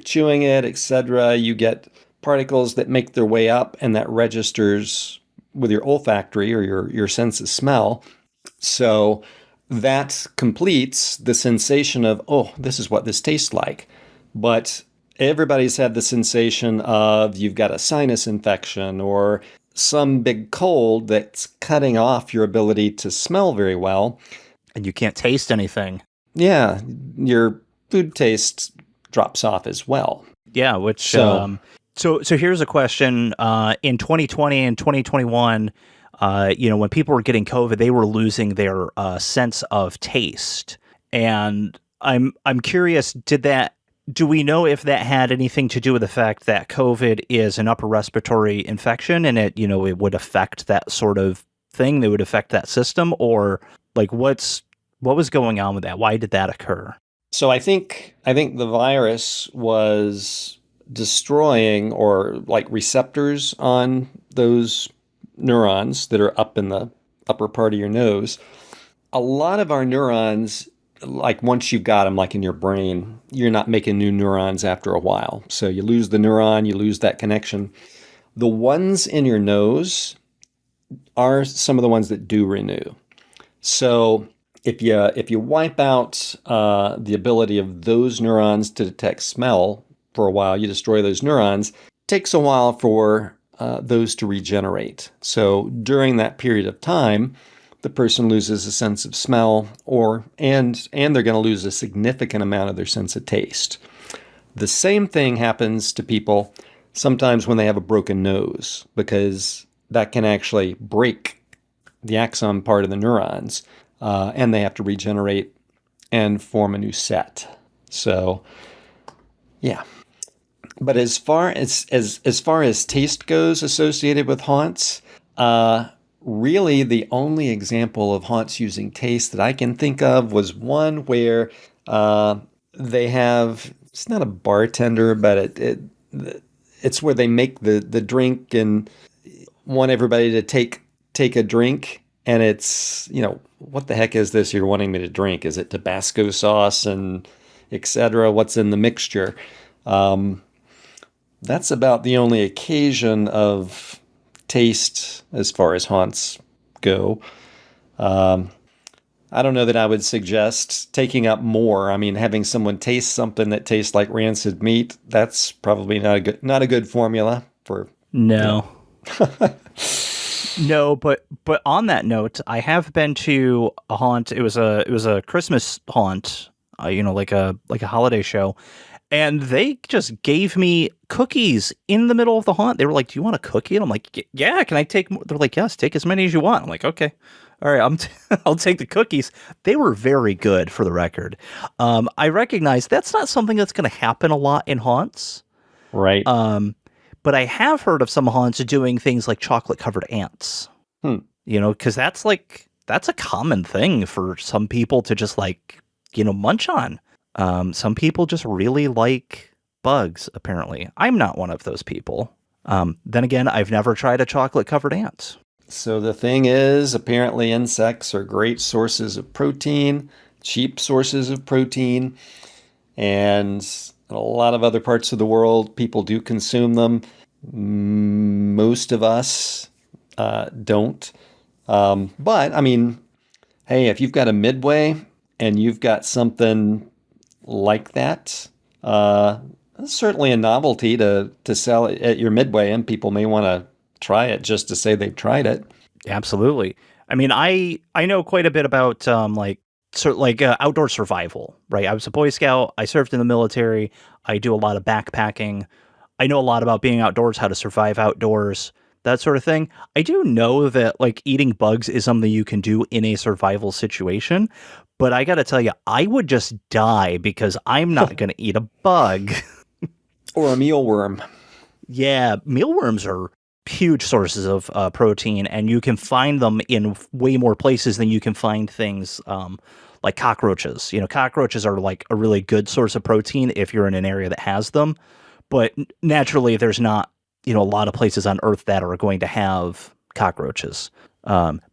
chewing it, etc., you get particles that make their way up and that registers with your olfactory or your sense of smell. So that completes the sensation of, oh, this is what this tastes like. But everybody's had the sensation of you've got a sinus infection or some big cold that's cutting off your ability to smell very well. And you can't taste anything. Yeah, your food taste drops off as well. Yeah, which So, so here's a question. In 2020 and 2021, when people were getting COVID, they were losing their sense of taste. And I'm curious, do we know if that had anything to do with the fact that COVID is an upper respiratory infection and it would affect that sort of thing? They would affect that system, or like what was going on with that? Why did that occur? so I think the virus was destroying or like receptors on those neurons that are up in the upper part of your nose. A lot of our neurons, like once you've got them, like in your brain, you're not making new neurons after a while. So you lose the neuron, you lose that connection. The ones in your nose are some of the ones that do renew. So if you wipe out the ability of those neurons to detect smell for a while, you destroy those neurons. It takes a while for those to regenerate. So during that period of time, the person loses a sense of smell, and they're going to lose a significant amount of their sense of taste. The same thing happens to people sometimes when they have a broken nose, because that can actually break the axon part of the neurons, and they have to regenerate and form a new set. So, yeah. But as far as taste goes associated with haunts, really the only example of haunts using taste that I can think of was one where they have, it's not a bartender, but it's where they make the drink and want everybody to take a drink, and it's, what the heck is this you're wanting me to drink? Is it Tabasco sauce and etc.? What's in the mixture? That's about the only occasion of taste as far as haunts go. I don't know that I would suggest taking up more. I mean, having someone taste something that tastes like rancid meat, that's probably not a good formula for. No. No, but on that note, I have been to a haunt. It was a Christmas haunt, like a holiday show, and they just gave me cookies in the middle of the haunt. They were like, "Do you want a cookie?" And I'm like, "Yeah, can I take more?" They're like, "Yes, take as many as you want." I'm like, "Okay, all right, I'll take the cookies." They were very good, for the record. I recognize that's not something that's going to happen a lot in haunts. Right. But I have heard of some haunts doing things like chocolate-covered ants. Because that's a common thing for some people to just munch on. Some people just really like bugs, apparently. I'm not one of those people. Then again, I've never tried a chocolate-covered ant. So the thing is, apparently insects are great sources of protein, cheap sources of protein, and in a lot of other parts of the world, people do consume them. Most of us don't. But, I mean, hey, if you've got a Midway and you've got something like that, it's certainly a novelty to sell it at your Midway, and people may want to try it just to say they've tried it. Absolutely. I mean, I know quite a bit about outdoor survival, right? I was a Boy Scout. I served in the military. I do a lot of backpacking. I know a lot about being outdoors, how to survive outdoors, that sort of thing. I do know that like eating bugs is something you can do in a survival situation, but I got to tell you, I would just die because I'm not going to eat a bug. Or a mealworm. Yeah, mealworms are huge sources of protein, and you can find them in way more places than you can find things like cockroaches. Cockroaches are like a really good source of protein if you're in an area that has them, but naturally there's not, a lot of places on Earth that are going to have cockroaches.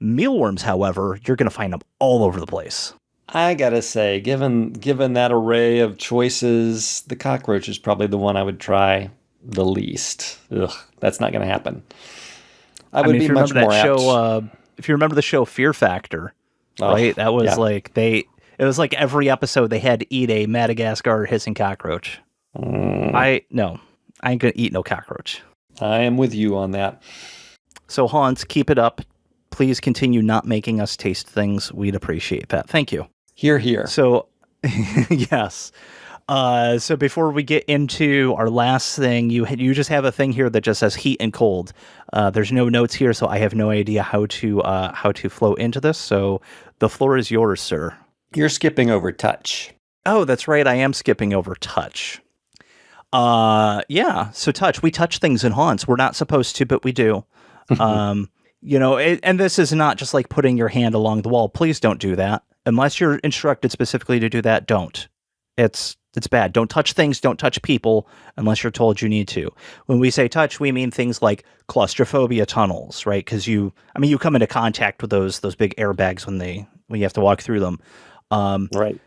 Mealworms, however, you're going to find them all over the place. I gotta say, given that array of choices, the cockroach is probably the one I would try the least. Ugh, that's not going to happen. I would be much more apt. If you remember the show Fear Factor, right? That was it was like every episode they had to eat a Madagascar hissing cockroach. I ain't gonna eat no cockroach. I am with you on that. So Hans, keep it up. Please continue not making us taste things. We'd appreciate that. Thank you. Hear, hear. So, yes. So before we get into our last thing, you just have a thing here that just says heat and cold. There's no notes here, so I have no idea how to flow into this. So the floor is yours, sir. You're skipping over touch. Oh, that's right. I am skipping over touch. Yeah. So touch. We touch things in haunts. We're not supposed to, but we do. And this is not just like putting your hand along the wall. Please don't do that. Unless you're instructed specifically to do that, don't. It's bad. Don't touch things. Don't touch people unless you're told you need to. When we say touch, we mean things like claustrophobia tunnels, right? Because you come into contact with those big airbags when you have to walk through them. Right.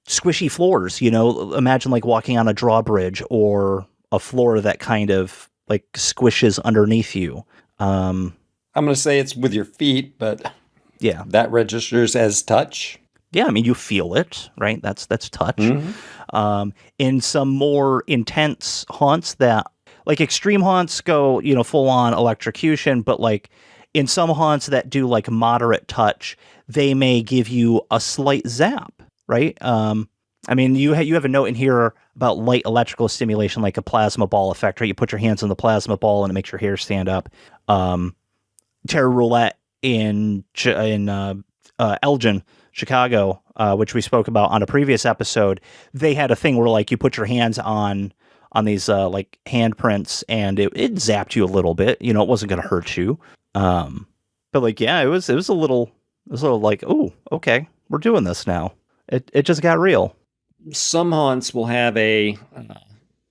Squishy floors, imagine like walking on a drawbridge or a floor that kind of like squishes underneath you. I'm going to say it's with your feet, but yeah, that registers as touch. Yeah, I mean, you feel it, right? That's touch. Mm-hmm. In some more intense haunts that, like extreme haunts go, full on electrocution, but like in some haunts that do like moderate touch, they may give you a slight zap, right? I mean, you have a note in here about light electrical stimulation, like a plasma ball effect, right? You put your hands on the plasma ball and it makes your hair stand up. Terror Roulette in Elgin, Chicago, which we spoke about on a previous episode, they had a thing where like you put your hands on these like handprints and it zapped you a little bit. It wasn't going to hurt you. But like, yeah, it was a little like, oh, okay, we're doing this now. It just got real. Some haunts will have a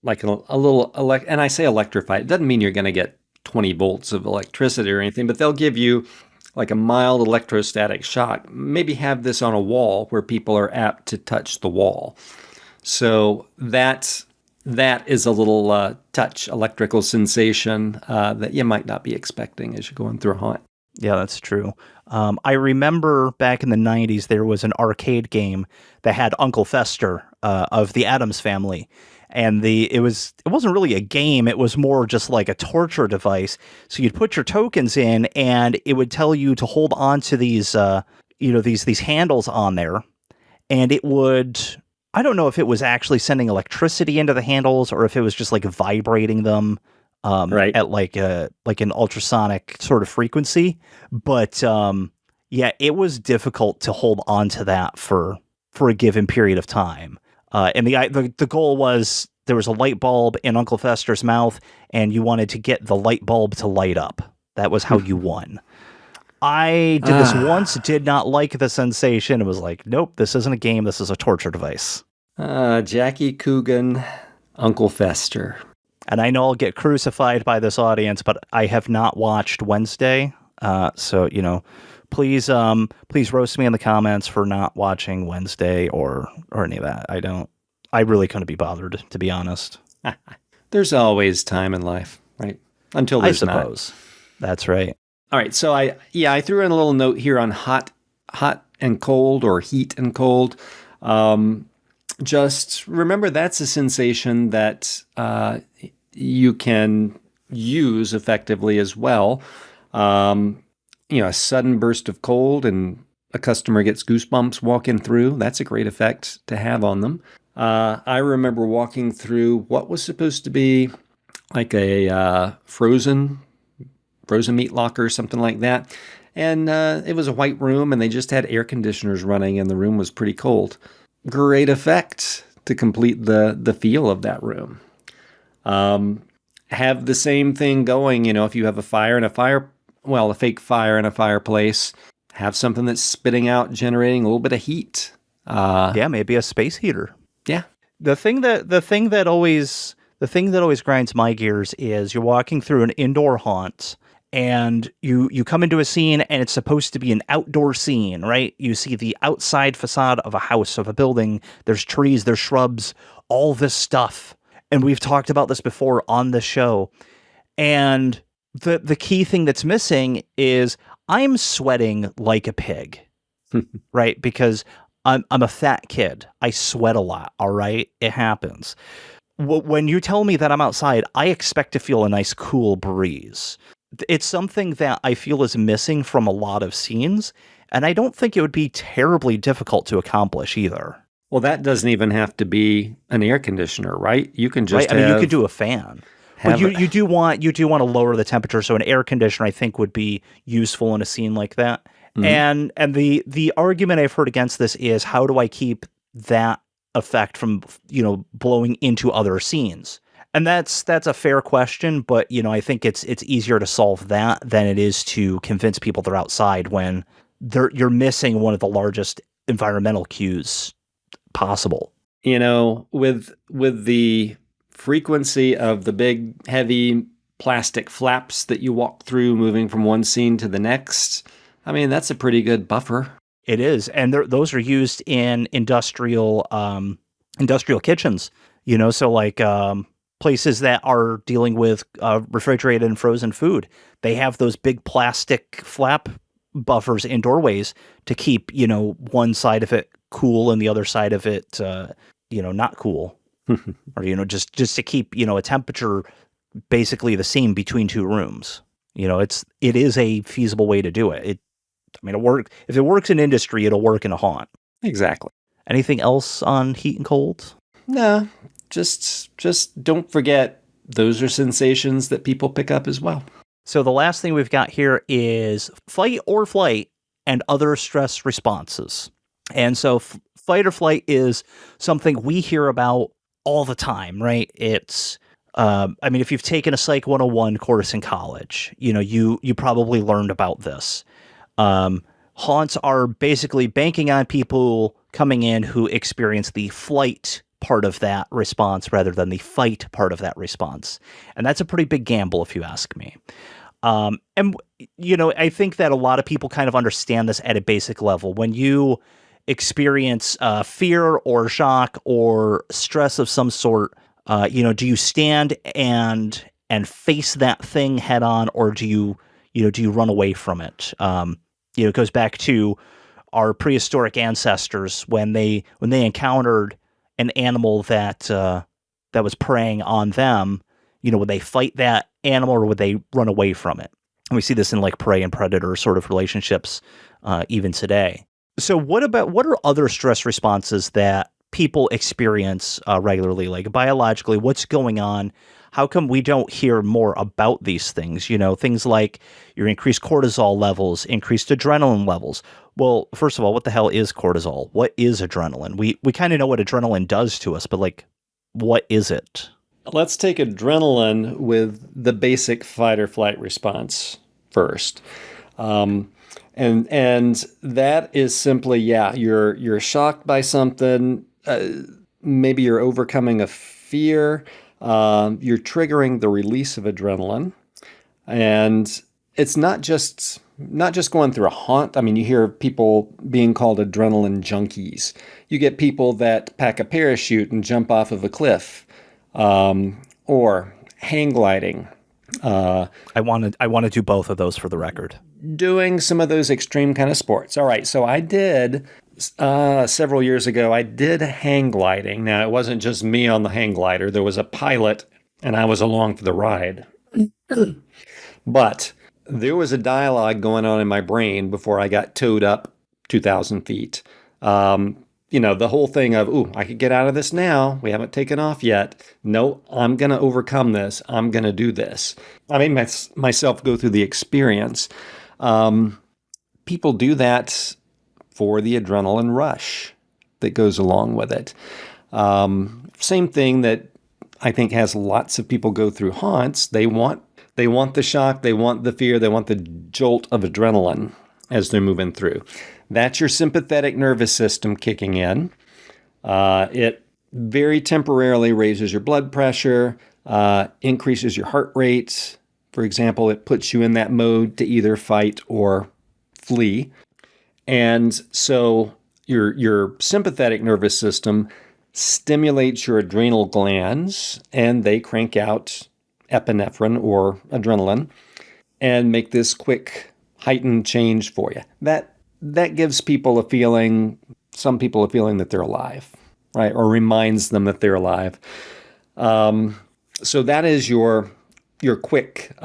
little and I say electrified. It doesn't mean you're going to get 20 volts of electricity or anything, but they'll give you like a mild electrostatic shock. Maybe have this on a wall where people are apt to touch the wall. So that is a little touch electrical sensation that you might not be expecting as you're going through a haunt. Yeah, that's true. I remember back in the 90s, there was an arcade game that had Uncle Fester of the Addams Family. And it wasn't really a game. It was more just like a torture device. So you'd put your tokens in and it would tell you to hold on to these, these handles on there. And it would, I don't know if it was actually sending electricity into the handles or if it was just like vibrating them right. at like an ultrasonic sort of frequency. But yeah, it was difficult to hold on to that for a given period of time. And the goal was there was a light bulb in Uncle Fester's mouth, and you wanted to get the light bulb to light up. That was how you won. I did this once, did not like the sensation. It was like, nope, this isn't a game. This is a torture device. Jackie Coogan, Uncle Fester. And I know I'll get crucified by this audience, but I have not watched Wednesday. So, please roast me in the comments for not watching Wednesday or any of that. I really couldn't be bothered, to be honest. There's always time in life, right? Until there's not. I suppose. That's right. All right. So I threw in a little note here on hot and cold or heat and cold. Just remember that's a sensation that you can use effectively as well. A sudden burst of cold and a customer gets goosebumps walking through. That's a great effect to have on them. I remember walking through what was supposed to be like a frozen meat locker or something like that. And it was a white room, and they just had air conditioners running, and the room was pretty cold. Great effect to complete the feel of that room. Have the same thing going, if you have a fake fire in a fireplace, have something that's spitting out, generating a little bit of heat. Yeah, maybe a space heater. Yeah. The thing that always grinds my gears is you're walking through an indoor haunt, and you come into a scene, and it's supposed to be an outdoor scene, right? You see the outside facade of a house, of a building. There's trees, there's shrubs, all this stuff. And we've talked about this before on the show. And the key thing that's missing is I'm sweating like a pig, right? Because I'm a fat kid. I sweat a lot, all right? It happens. When you tell me that I'm outside, I expect to feel a nice cool breeze. It's something that I feel is missing from a lot of scenes, and I don't think it would be terribly difficult to accomplish either. Well, that doesn't even have to be an air conditioner, right? You can just right? I mean, you could do a fan. But you do want to lower the temperature, so an air conditioner I think would be useful in a scene like that. Mm-hmm. And the argument I've heard against this is, how do I keep that effect from blowing into other scenes? And that's a fair question, but I think it's easier to solve that than it is to convince people they're outside when you're missing one of the largest environmental cues possible. With the frequency of the big, heavy plastic flaps that you walk through moving from one scene to the next, I mean, that's a pretty good buffer. It is. And those are used in industrial kitchens, so like places that are dealing with refrigerated and frozen food. They have those big plastic flap buffers in doorways to keep, one side of it cool and the other side of it, not cool. Or, just to keep, a temperature basically the same between two rooms. It is a feasible way to do it. If it works in industry, it'll work in a haunt. Exactly. Anything else on heat and cold? No, just don't forget those are sensations that people pick up as well. So the last thing we've got here is fight or flight and other stress responses. And so fight or flight is something we hear about all the time, right? It's, if you've taken a Psych 101 course in college, you probably learned about this. Haunts are basically banking on people coming in who experience the flight part of that response rather than the fight part of that response. And that's a pretty big gamble, if you ask me. I think that a lot of people kind of understand this at a basic level. When you experience fear or shock or stress of some sort, do you stand and face that thing head on, or do you run away from it? It goes back to our prehistoric ancestors when they encountered an animal that was preying on them. Would they fight that animal or would they run away from it? And we see this in like prey and predator sort of relationships even today. So what are other stress responses that people experience regularly, like biologically? What's going on? How come we don't hear more about these things? Things like your increased cortisol levels, increased adrenaline levels. Well, first of all, what the hell is cortisol? What is adrenaline? We kind of know what adrenaline does to us, but what is it? Let's take adrenaline with the basic fight or flight response first. And that is simply, you're shocked by something. Maybe you're overcoming a fear. You're triggering the release of adrenaline. And it's not just going through a haunt. You hear people being called adrenaline junkies. You get people that pack a parachute and jump off of a cliff, or hang gliding. I want to do both of those for the record. Doing some of those extreme kind of sports. All right, so I did Several years ago, I did hang gliding. Now, it wasn't just me on the hang glider. There was a pilot, and I was along for the ride. But there was a dialogue going on in my brain before I got towed up 2,000 feet. The whole thing of, ooh, I could get out of this now. We haven't taken off yet. No, I'm going to overcome this. I'm going to do this. I made myself go through the experience. People do that for the adrenaline rush that goes along with it. Same thing that I think has lots of people go through haunts. They want the shock, they want the fear, they want the jolt of adrenaline as they're moving through. That's your sympathetic nervous system kicking in. It very temporarily raises your blood pressure, increases your heart rate. For example, it puts you in that mode to either fight or flee. And so your sympathetic nervous system stimulates your adrenal glands, and they crank out epinephrine or adrenaline and make this quick heightened change for you. That gives people a feeling, some people a feeling that they're alive, right? Or reminds them that they're alive. So that is your quick,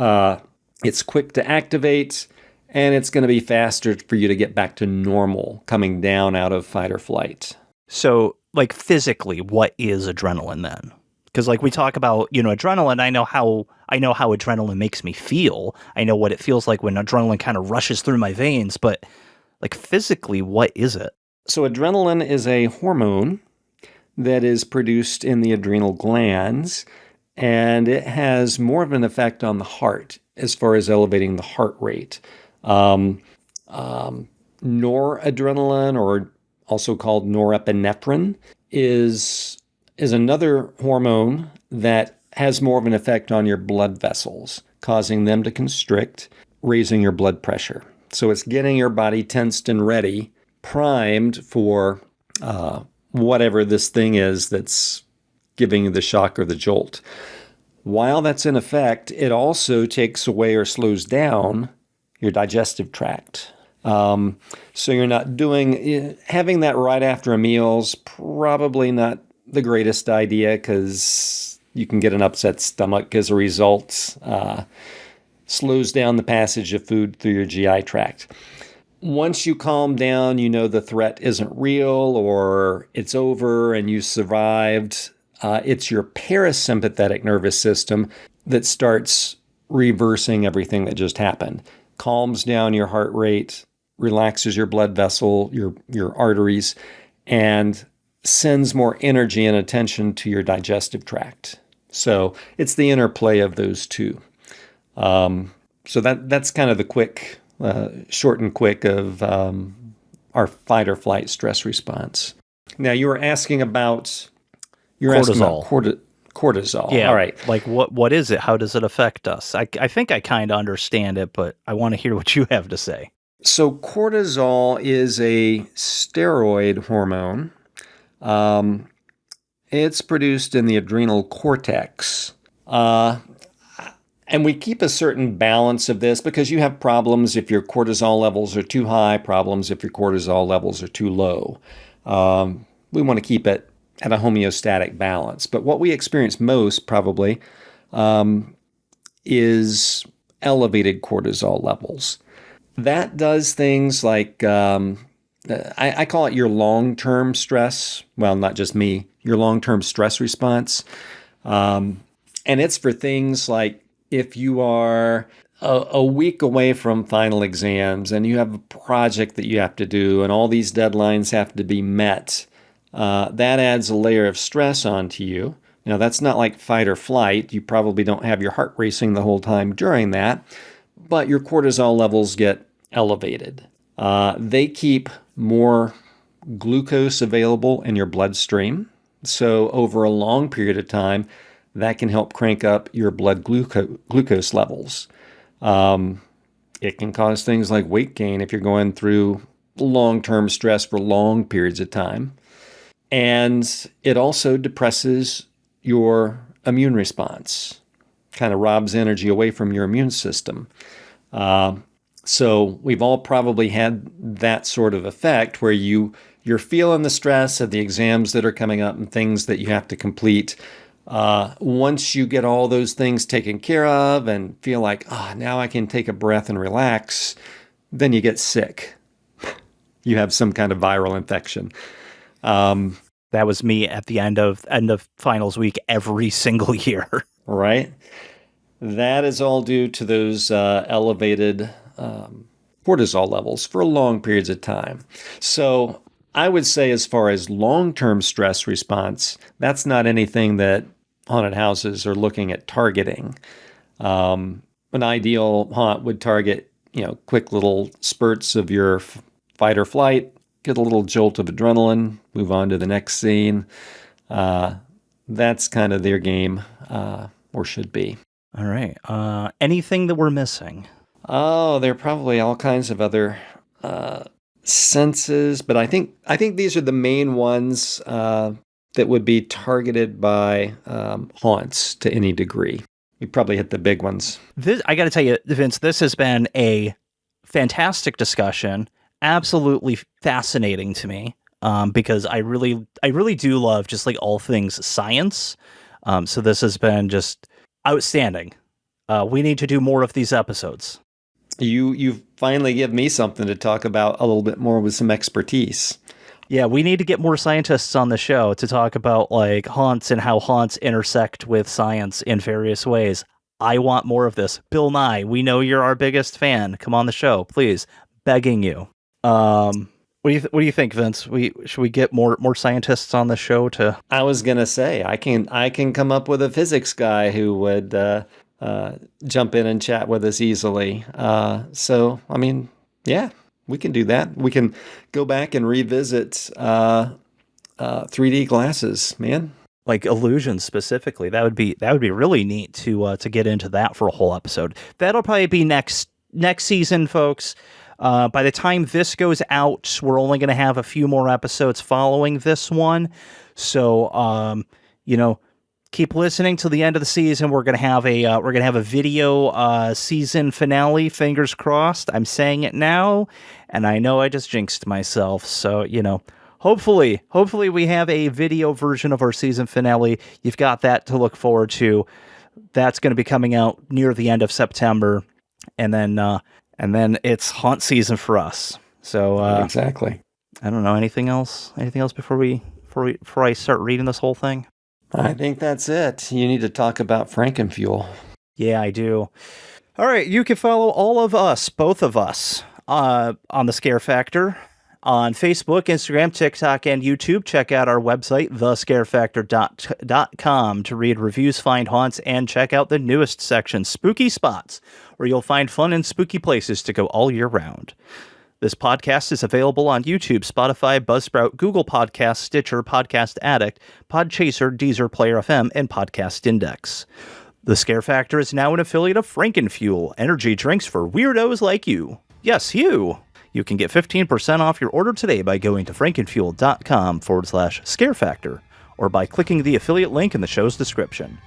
it's quick to activate, and it's going to be faster for you to get back to normal coming down out of fight or flight. So, like, physically, what is adrenaline then? Because, like, we talk about, adrenaline. I know how adrenaline makes me feel. I know what it feels like when adrenaline kind of rushes through my veins. But, like, physically, what is it? So adrenaline is a hormone that is produced in the adrenal glands, and it has more of an effect on the heart as far as elevating the heart rate. Noradrenaline, or also called norepinephrine, is another hormone that has more of an effect on your blood vessels, causing them to constrict, raising your blood pressure. So it's getting your body tensed and ready, primed for whatever this thing is that's giving you the shock or the jolt. While that's in effect, it also takes away or slows down your digestive tract. So you're not having that right after a meal's probably not the greatest idea, because you can get an upset stomach as a result. Slows down the passage of food through your GI tract. Once you calm down, the threat isn't real or it's over and you survived. It's your parasympathetic nervous system that starts reversing everything that just happened. Calms down your heart rate, relaxes your blood vessel, your arteries, and sends more energy and attention to your digestive tract. So it's the interplay of those two. So that's kind of the quick, short and quick of our fight or flight stress response. Now you were asking about cortisol. Yeah. All right. Like what is it? How does it affect us? I think I kind of understand it, but I want to hear what you have to say. So cortisol is a steroid hormone. It's produced in the adrenal cortex. And we keep a certain balance of this because you have problems if your cortisol levels are too high, problems if your cortisol levels are too low. We want to keep it at a homeostatic balance. But what we experience most probably is elevated cortisol levels. That does things like, I call it your long-term stress. Well, not just me, your long-term stress response. And it's for things like if you are a week away from final exams and you have a project that you have to do and all these deadlines have to be met, that adds a layer of stress onto you. Now, that's not like fight or flight. You probably don't have your heart racing the whole time during that, but your cortisol levels get elevated. They keep more glucose available in your bloodstream. So over a long period of time, that can help crank up your blood glucose levels. It can cause things like weight gain if you're going through long-term stress for long periods of time. And it also depresses your immune response, kind of robs energy away from your immune system. So we've all probably had that sort of effect where you you're feeling the stress of the exams that are coming up and things that you have to complete. Once you get all those things taken care of and feel like, now I can take a breath and relax, then you get sick. You have some kind of viral infection. That was me at the end of finals week every single year. Right? That is all due to those elevated cortisol levels for long periods of time. So I would say as far as long-term stress response, that's not anything that haunted houses are looking at targeting. An ideal haunt would target, quick little spurts of your fight or flight, get a little jolt of adrenaline, move on to the next scene. That's kind of their game, or should be. All right. Anything that we're missing? Oh, there are probably all kinds of other senses, but I think these are the main ones that would be targeted by haunts to any degree. You probably hit the big ones. I got to tell you, Vince, this has been a fantastic discussion. Absolutely fascinating to me, because I really do love just like all things science. So this has been just outstanding. We need to do more of these episodes. You finally give me something to talk about a little bit more with some expertise. Yeah, we need to get more scientists on the show to talk about like haunts and how haunts intersect with science in various ways. I want more of this. Bill Nye, we know you're our biggest fan. Come on the show, please. Begging you. What do you think, Vince? Should we get more scientists on the show to? I was gonna say I can come up with a physics guy who would jump in and chat with us easily. So I mean, yeah, we can do that. We can go back and revisit 3D glasses, man. Like illusions specifically. That would be really neat to get into that for a whole episode. That'll probably be next season, folks. By the time this goes out, we're only going to have a few more episodes following this one. So, keep listening till the end of the season. We're going to have a video season finale. Fingers crossed. I'm saying it now, and I know I just jinxed myself. So, hopefully we have a video version of our season finale. You've got that to look forward to. That's going to be coming out near the end of September, and then it's haunt season for us. So exactly. I don't know, anything else before I start reading this whole thing? I think that's it. You need to talk about FrankenFuel. Yeah, I do. All right, you can follow all of us, both of us, on the Scare Factor on Facebook, Instagram, TikTok, and YouTube. Check out our website, thescarefactor.com, to read reviews, find haunts, and check out the newest section, Spooky Spots, where you'll find fun and spooky places to go all year round. This podcast is available on YouTube, Spotify, Buzzsprout, Google Podcasts, Stitcher, Podcast Addict, Podchaser, Deezer, Player FM, and Podcast Index. The Scare Factor is now an affiliate of FrankenFuel, energy drinks for weirdos like you. Yes, you. You can get 15% off your order today by going to frankenfuel.com/scarefactor or by clicking the affiliate link in the show's description.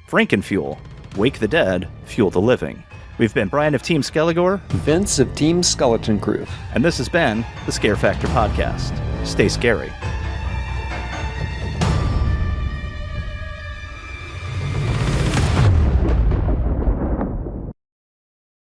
FrankenFuel. Wake the dead, fuel the living. We've been Bryan of Team Skelegore, Vince of Team Skulleton Crew, and this has been the Scare Factor Podcast. Stay scary.